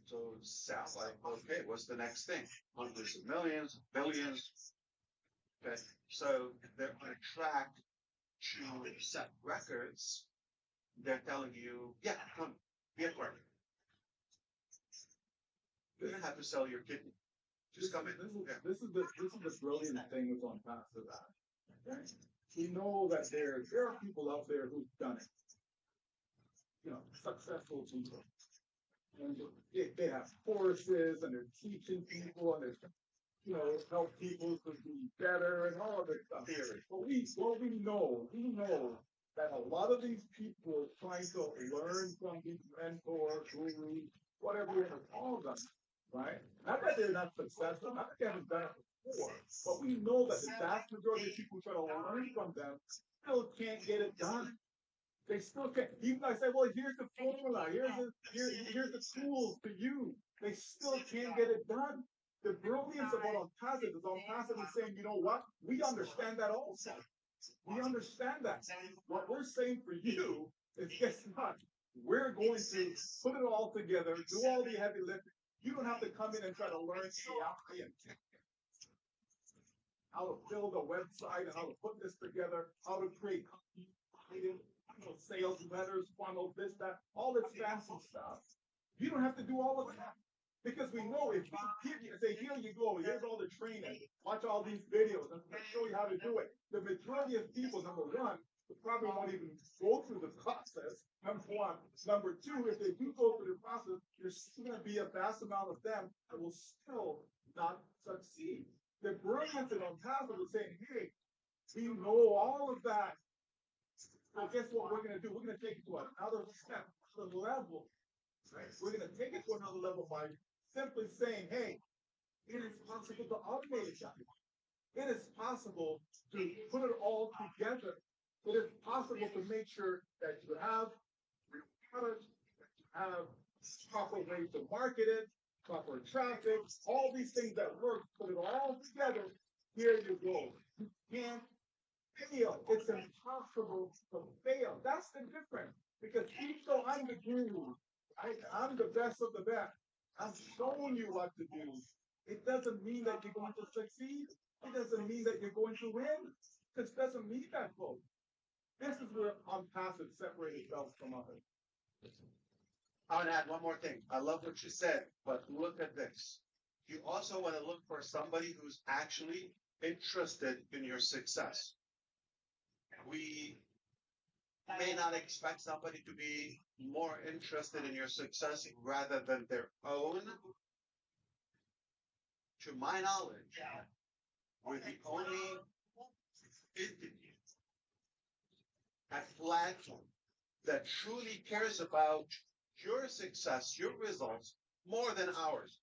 So it sounds like, okay, what's the next thing? Hundreds of millions, billions. Okay, so they're on a track to set records. They're telling you, yeah, come, be a part. You don't have to sell your kidney. Just come in. This is the brilliant thing with on top of that. Okay? We know that there are people out there who've done it. You know, successful people. And they have courses and they're teaching people and they're help people to be better and all of this stuff. But we know that a lot of these people are trying to learn from these mentors, gurus, whatever it is, all of them, right? Not that they're not successful, not that they haven't done it before, but we know that the vast majority of people who try to learn from them still can't get it done. They still can't. Even I say, well, here's the formula, here's the tools to use. They still can't get it done. The brilliance of what Unpassive is saying, you know what? We understand that also. We understand that. What we're saying for you is, guess what? We're going to put it all together, do all the heavy lifting. You don't have to come in and try to learn AI and how to build a website and how to put this together, how to create sales letters, funnels, this, that, all this fancy stuff. You don't have to do all of that. Because we know if we give you, say, here you go, here's all the training, watch all these videos, and show you how to do it. The majority of people, number one, probably won't even go through the process, number one. Number two, if they do go through the process, there's still going to be a vast amount of them that will still not succeed. The brilliance in Unpassive is saying, hey, we know all of that. So guess what we're going to do? We're going to take it to another step, another level. Right? We're going to take it to another level by simply saying, hey, it is possible to automate it. It is possible to put it all together. It is possible to make sure that you have your product, that you have proper ways to market it, proper traffic, all these things that work, put it all together. Here you go. You can't fail. It's impossible to fail. That's the difference. Because even though I'm the guru, I'm the best of the best, I'm showing you what to do. It doesn't mean that you're going to succeed. It doesn't mean that you're going to win. This doesn't mean that, folks. This is where Unpassive separates itself from others. I want to add one more thing. I love what you said, but look at this. You also want to look for somebody who's actually interested in your success. We may not expect somebody to be more interested in your success rather than their own. To my knowledge, we're the only entity at platform that truly cares about your success, your results, more than ours.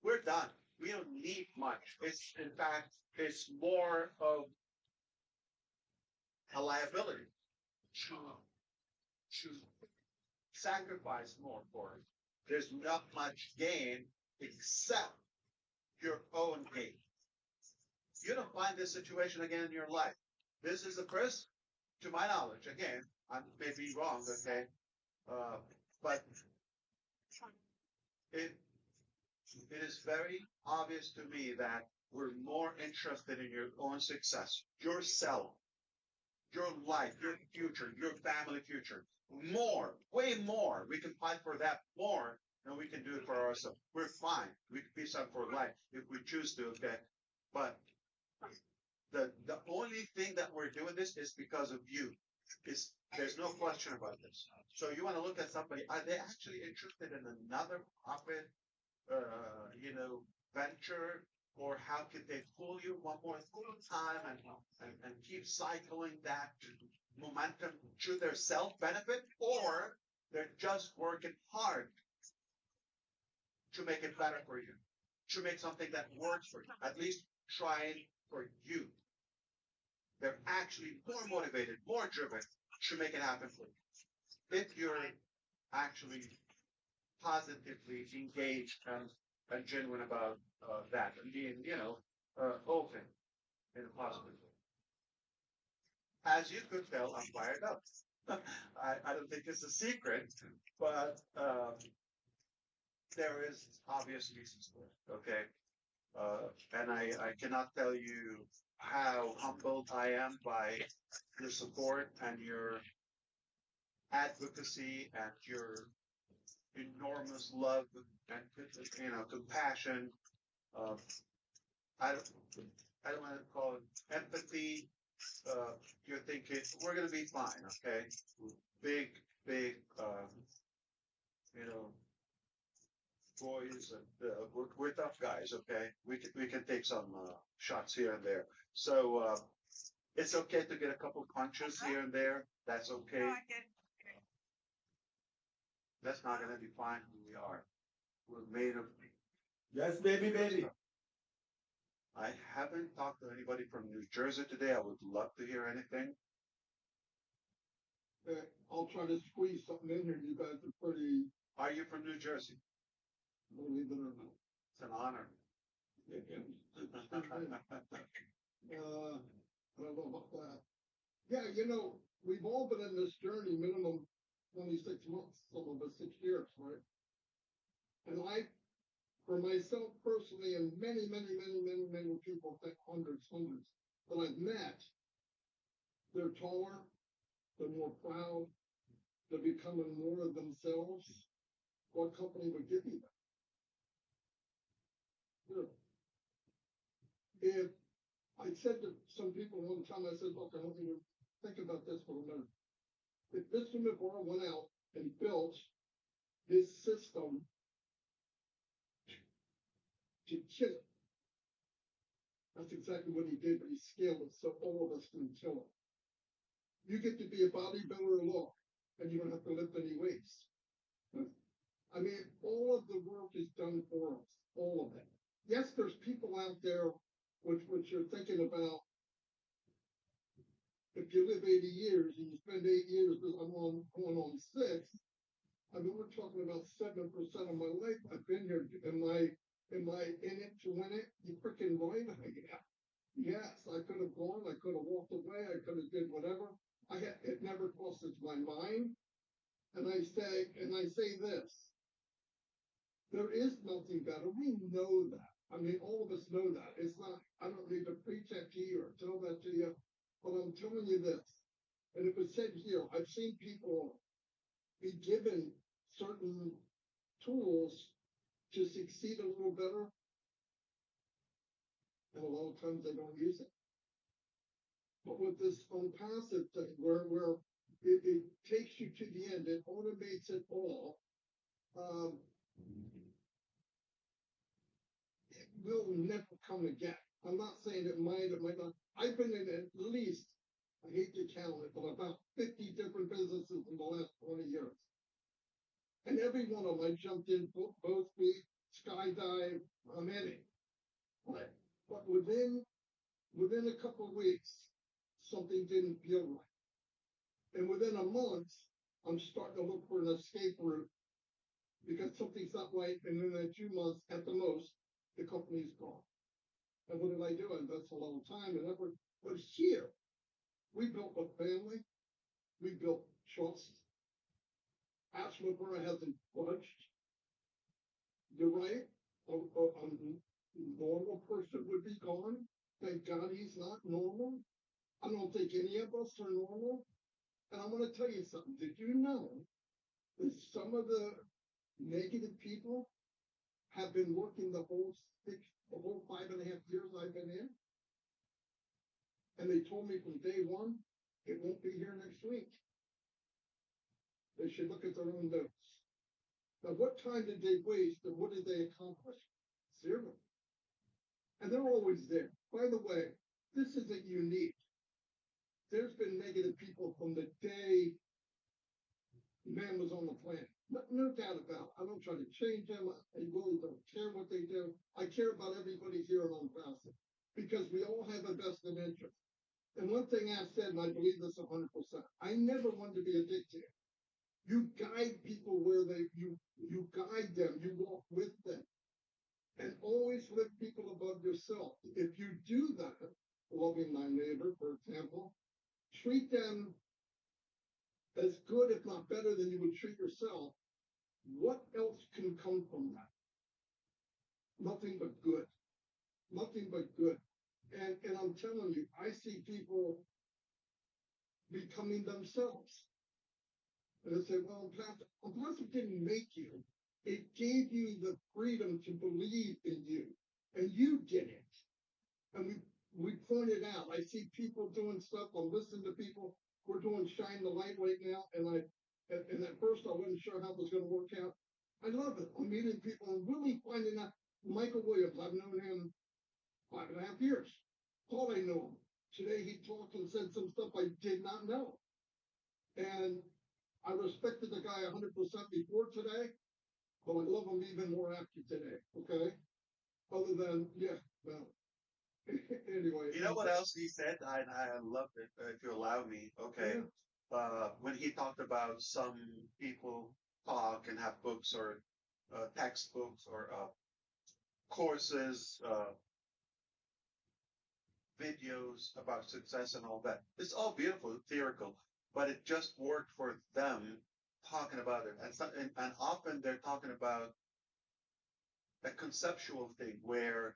We're done. We don't need much. It's, in fact, it's more of a liability to sacrifice more for it. There's not much gain except your own gain. You don't find this situation again in your life. This is the first, to my knowledge, again, I may be wrong, okay? But it is very obvious to me that we're more interested in your own success, yourself, your life, your future, your family future. More, way more. We can fight for that more than we can do it for ourselves. We're fine. We can be set for life if we choose to, okay? But the only thing that we're doing this is because of you. There's no question about this. So you want to look at somebody, are they actually interested in another profit, venture, or how could they fool you one more time and keep cycling that momentum to their self-benefit, or they're just working hard to make it better for you, to make something that works for you, at least trying for you. they're actually more motivated, more driven to make it happen for you. If you're actually positively engaged and genuine about that and being, open in a positive way. As you could tell, I'm fired up. I don't think it's a secret, but there is obvious reasons for it. Okay. And I cannot tell you how humbled I am by your support and your advocacy and your enormous love and compassion. Uh, I don't I don't want to call it empathy. You're thinking we're gonna be fine, okay? Big, big, you know, boys, and we're tough guys, okay? We can take some shots here and there. So it's okay to get a couple punches here and there. That's okay. That's not gonna define who we are. We're made of. Yes, baby. I haven't talked to anybody from New Jersey today. I would love to hear anything. I'll try to squeeze something in here. You guys are pretty, Are you from New Jersey? believe it or not. It's an honor. I don't know about that. Yeah, we've all been in this journey minimum 26 months, some of us 6 years, right? And for myself personally, and many people, I think hundreds that I've met, they're taller, they're more proud, they're becoming more of themselves. What company would give you that? Sure. If I said to some people one time, I said, look, I want you to think about this for a minute. If Mr. Mufareh went out and built his system to kill it, that's exactly what he did, but he scaled it so all of us can kill it. You get to be a bodybuilder alone, and you don't have to lift any weights. I mean, all of the work is done for us, all of it. Yes, there's people out there which you're thinking about. If you live 80 years and you spend 8 years, I'm going on 6. I mean, we're talking about 7% of my life. I've been here. Am I in it to win it? You freaking right. Yes, I could have gone. I could have walked away. I could have did whatever. It never crosses my mind. And I say this. There is nothing better. We know that. I mean, all of us know that. It's not, I don't need to preach that to you or tell that to you, but I'm telling you this. And it was said here, I've seen people be given certain tools to succeed a little better, and a lot of times they don't use it. But with this unpassive thing, where it takes you to the end, it automates it all. It will never come again. I'm not saying it might not. I've been in at least, I hate to count it, but about 50 different businesses in the last 20 years. And every one of them, I jumped in both feet, skydive, I'm in it. But within a couple of weeks, something didn't feel right. And within a month, I'm starting to look for an escape route because something's not right. And in 2 months, at the most, the company's gone. And what did I do? I invested a lot of time and effort. But here, we built a family. We built trust. Ash Mufareh hasn't budged. You're right. A normal person would be gone. Thank God he's not normal. I don't think any of us are normal. And I'm going to tell you something. Did you know that some of the negative people have been working the whole 5.5 years I've been in? And they told me from day one, it won't be here next week. They should look at their own notes. Now, what time did they waste and what did they accomplish? Zero. And they're always there. By the way, this isn't unique. There's been negative people from the day man was on the planet. No doubt about it. I don't try to change them. I really don't care what they do. I care about everybody here on Unsuccessful because we all have a vested interest. And one thing I've said, and I believe this 100%, I never wanted to be a dictator. You guide people where you guide them, you walk with them, and always lift people above yourself. If you do that, loving thy neighbor, for example, treat them as good, if not better, than you would treat yourself. What else can come from that? Nothing but good. Nothing but good. And I'm telling you, I see people becoming themselves. And they say, well, Pastor didn't make you. It gave you the freedom to believe in you. And you did it. And we pointed out, I see people doing stuff, I'm listening to people, we're doing Shine the Light right now, and at first I wasn't sure how it was going to work out. I love it. I'm meeting people and really finding out. Michael Williams, I've known him 5.5 years. Paul, I know him. Today he talked and said some stuff I did not know. And I respected the guy 100% before today, but I love him even more after today, okay? Other than, yeah, well, anyway. You know what else he said? I loved it, if you allow me. Okay. Yeah. When he talked about some people talk and have books or textbooks or courses, videos about success and all that. It's all beautiful, theoretical, but it just worked for them talking about it. And often they're talking about a conceptual thing where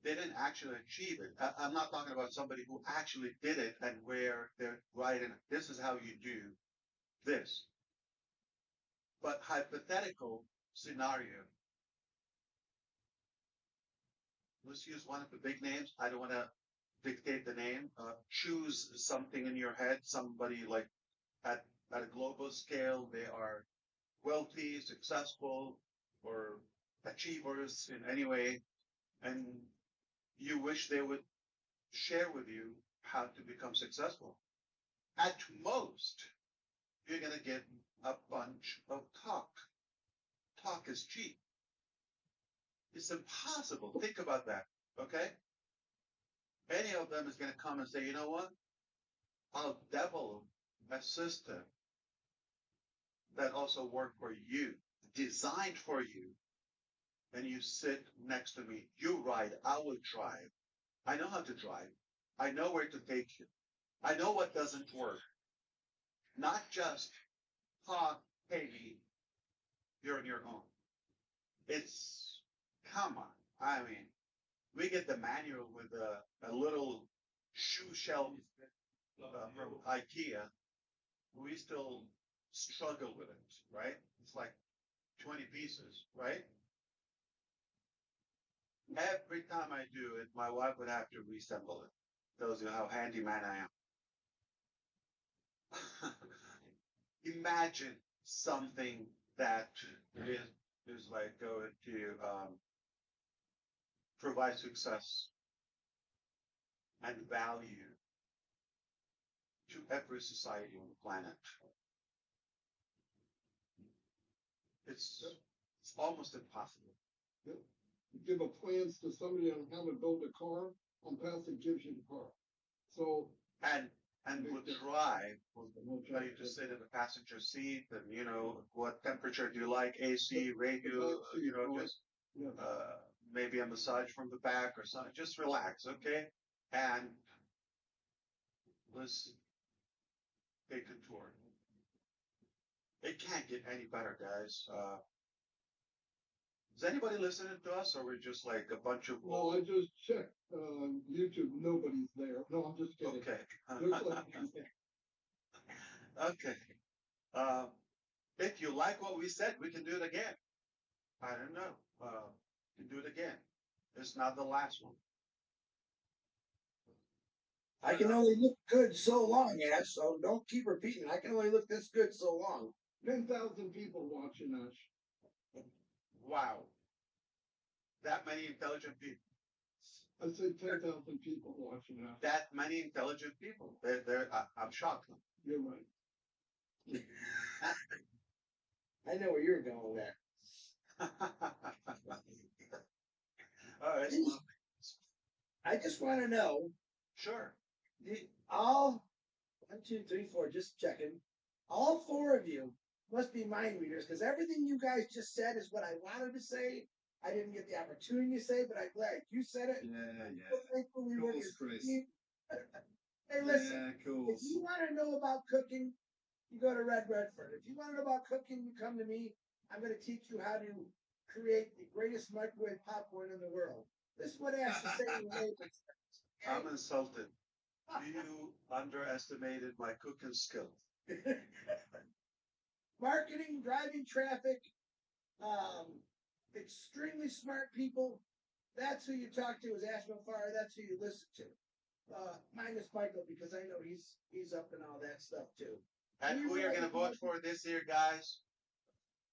they didn't actually achieve it. I'm not talking about somebody who actually did it and where they're writing, this is how you do this. But hypothetical scenario. Let's use one of the big names. I don't want to dictate the name. Choose something in your head. Somebody like at a global scale, they are wealthy, successful, or achievers in any way, and you wish they would share with you how to become successful. At most, you're going to get a bunch of talk. Talk is cheap. It's impossible. Think about that, okay? Any of them is going to come and say, you know what? I'll develop a system that also work for you, designed for you, and you sit next to me. You ride, I will drive. I know how to drive. I know where to take you. I know what doesn't work. Not just talk, hey, you're on your own. It's, come on. I mean, we get the manual with a little shoe shelf from IKEA. We still struggle with it, right? It's like 20 pieces, right? Every time I do it, my wife would have to reassemble it. Tells you how handyman I am. Imagine something that is like going to provide success and value to every society on the planet. It's almost impossible. You give a plans to somebody on how to build a car, on Pastor gives you the car. So And would drive, will tell you to sit in the passenger seat, and you know what temperature do you like, AC, radio, you know, just maybe a massage from the back or something. Just relax, okay? And let's take a tour. It can't get any better, guys. Is anybody listening to us, or we're just like a bunch of? Well, I just checked YouTube. Nobody's there. No, I'm just kidding. Okay. Like, Okay. If you like what we said, we can do it again. I don't know. We can do it again. It's not the last one. I can only look good so long, Ash, so don't keep repeating. I can only look this good so long. 10,000 people watching us. Wow. That many intelligent people. I said 10,000 people watching us. That many intelligent people. I'm shocked. You're right. I know where you're going there. All right. I just want to know, Sure. All 1, 2, 3, 4, just checking. All 4 of you must be mind readers because everything you guys just said is what I wanted to say. I didn't get the opportunity to say, but I'm glad you said it. Yeah. So thankful we were Course, Chris. Hey, listen, Yeah, if course. you want to know about cooking, you go to Red Redford. If you want to know about cooking, you come to me. I'm going to teach you how to create the greatest microwave popcorn in the world. This is what Ash is saying. I'm insulted. You underestimated my cooking skills. Marketing, driving traffic, extremely smart people. That's who you talk to is Ash Mufareh. That's who you listen to. Minus Michael because I know he's up in all that stuff too. And who you're going to vote for this year, guys?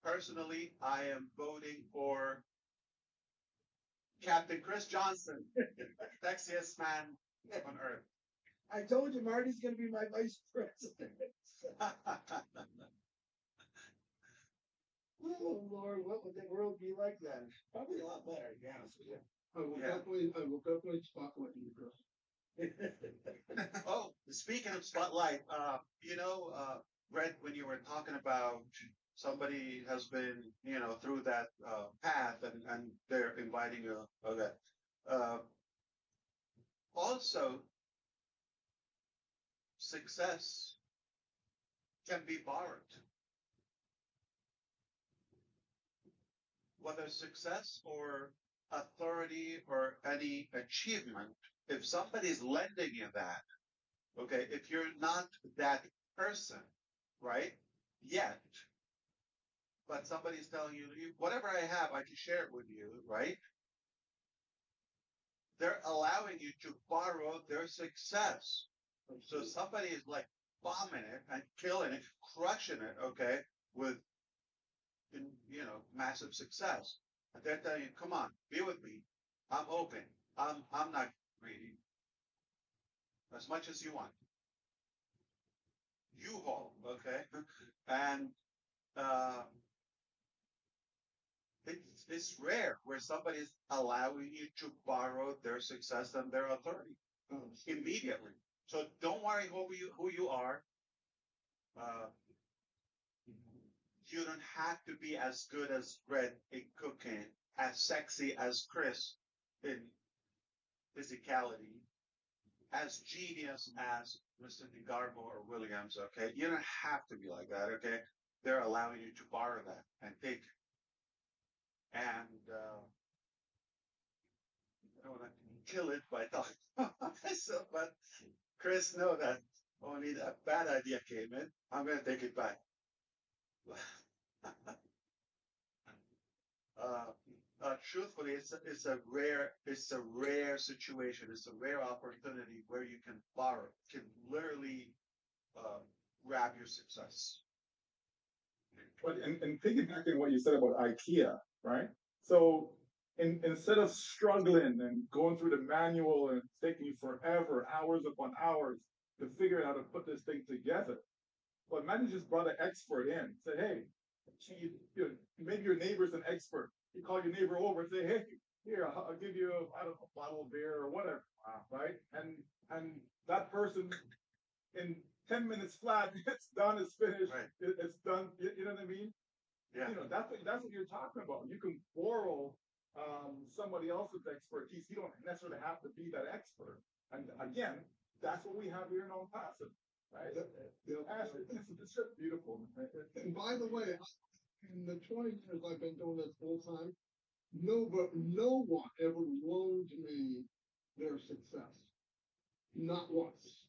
Personally, I am voting for Captain Chris Johnson, sexiest man on earth. I told you Marty's going to be my vice president. Oh Lord, what would the world be like then? Probably a lot better, to be honest with you. I will definitely spotlight you, Chris. Oh, speaking of spotlight, Brett, when you were talking about somebody has been, through that path and they're inviting you. Okay. Also, success can be borrowed. Whether success or authority or any achievement, if somebody's lending you that, okay, if you're not that person, right, yet, but somebody's telling you, whatever I have, I can share it with you, right? They're allowing you to borrow their success. So somebody is like bombing it and killing it, crushing it, okay, with, massive success. And they're telling you, come on, be with me. I'm open. I'm not greedy. As much as you want. U-Haul, okay? And it's rare where somebody is allowing you to borrow their success and their authority immediately. So don't worry who you are. You don't have to be as good as Red in cooking, as sexy as Chris in physicality, as genius as Mr. DeGarbo or Williams, okay? You don't have to be like that, okay? They're allowing you to borrow that and take it. And I don't want to kill it by talking about myself, but Chris, know that only that bad idea came in. I'm going to take it back. Truthfully, it's a rare situation. It's a rare opportunity where you can borrow, can literally grab your success. But and piggybacking what you said about IKEA, right? So instead of struggling and going through the manual and taking you forever, hours upon hours to figure out how to put this thing together, but imagine just brought an expert in, said, hey, maybe your neighbor's an expert. You call your neighbor over and say, hey, here, I'll give you a bottle of beer or whatever, right? And that person in 10 minutes flat, it's done, it's finished, right. It's done. You know what I mean? Yeah. That's what you're talking about. You can borrow somebody else's expertise. You don't necessarily have to be that expert. And again, that's what we have here in El Paso, right? It's just beautiful. And by the way, in the 20 years I've been doing this full time, no one ever loaned me their success. Not once.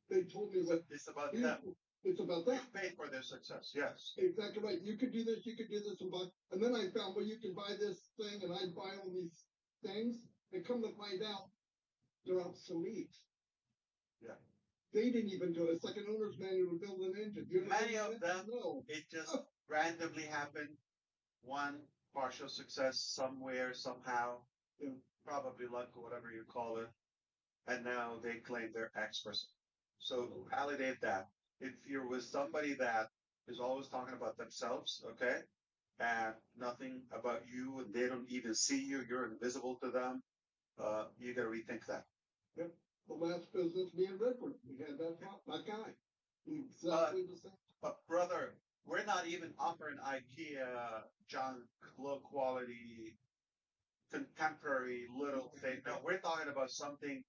They told me that it's about them. It's about them. You paid for their success, yes. Exactly right. You could do this, and then I found, well, you can buy this thing, and I'd buy all these things, and come to find out, they're obsolete. Yeah. They didn't even do it. It's like an owner's manual to build an engine. Many of them, no. it just randomly happened. One partial success somewhere, somehow, probably luck or whatever you call it, and now they claim they're experts. So validate that. If you're with somebody that is always talking about themselves, okay, and nothing about you, and they don't even see you, you're invisible to them, you got to rethink that. Yep. the last business me in Redwood. We had that guy. Exactly the same. But brother, we're not even offering IKEA junk, low quality, contemporary little thing. No, we're talking about something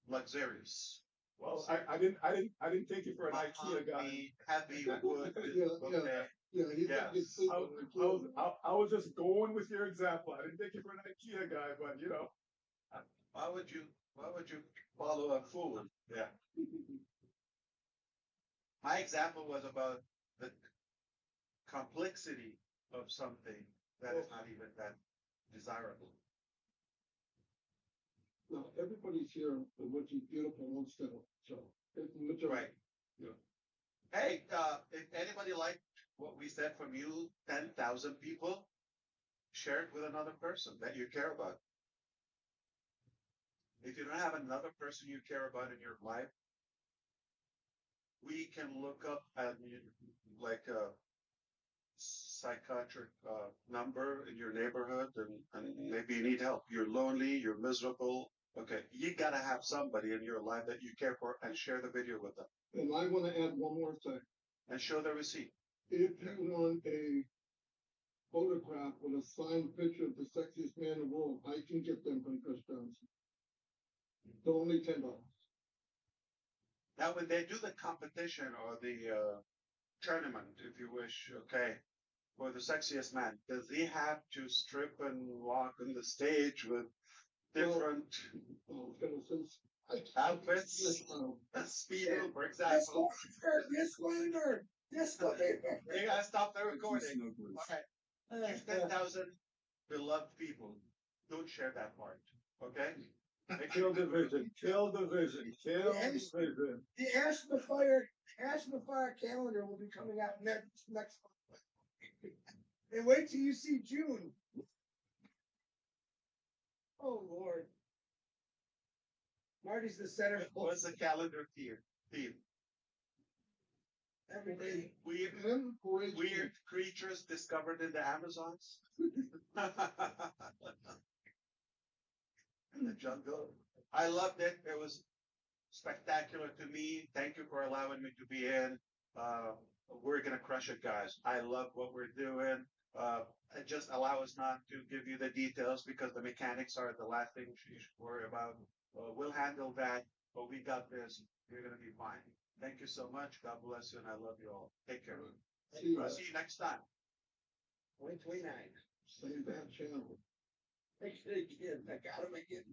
luxurious. Well, I didn't take you for an IKEA guy. Mahogany, heavy wood. Yeah, Okay. Yeah, he's Yeah. gonna get sleep on the floor. I was just going with your example. I didn't take you for an IKEA guy, but you know. Why would you follow a fool? Yeah. My example was about the complexity of something that is not even that desirable. No, everybody's here for what you beautiful wants to. So it's the majority. Right. Yeah. Hey, if anybody liked what we said from you, 10,000 people, share it with another person that you care about. If you don't have another person you care about in your life, we can look up like a psychiatric number in your neighborhood, and maybe you need help. You're lonely, you're miserable. Okay, you gotta have somebody in your life that you care for, and share the video with them. And I want to add one more thing. And show the receipt. If you want a photograph with a signed picture of the sexiest man in the world, I can get them from Chris Johnson. They're only $10. Now, when they do the competition or the tournament, if you wish, okay, for the sexiest man, does he have to strip and walk on the stage with different outfits? Speedo, for example. Disclaimer. You gotta stop the recording. Okay. If 10,000 beloved people, don't share that part. Okay? Kill the vision. Kill the vision. Kill the vision. The Ash Mufareh calendar will be coming out next month. And wait till you see June. Oh Lord. Marty's the center. What's the calendar theme? Every day. Weird creatures discovered in the Amazons. In the jungle. I loved it. It was spectacular to me. Thank you for allowing me to be in. We're gonna crush it, guys. I love what we're doing. Just allow us not to give you the details because the mechanics are the last thing you should worry about. We'll handle that, but we got this. You're gonna be fine. Thank you so much. God bless you, and I love you all. Take care. I'll see you next time. 2029. Same bad channel. I got him again.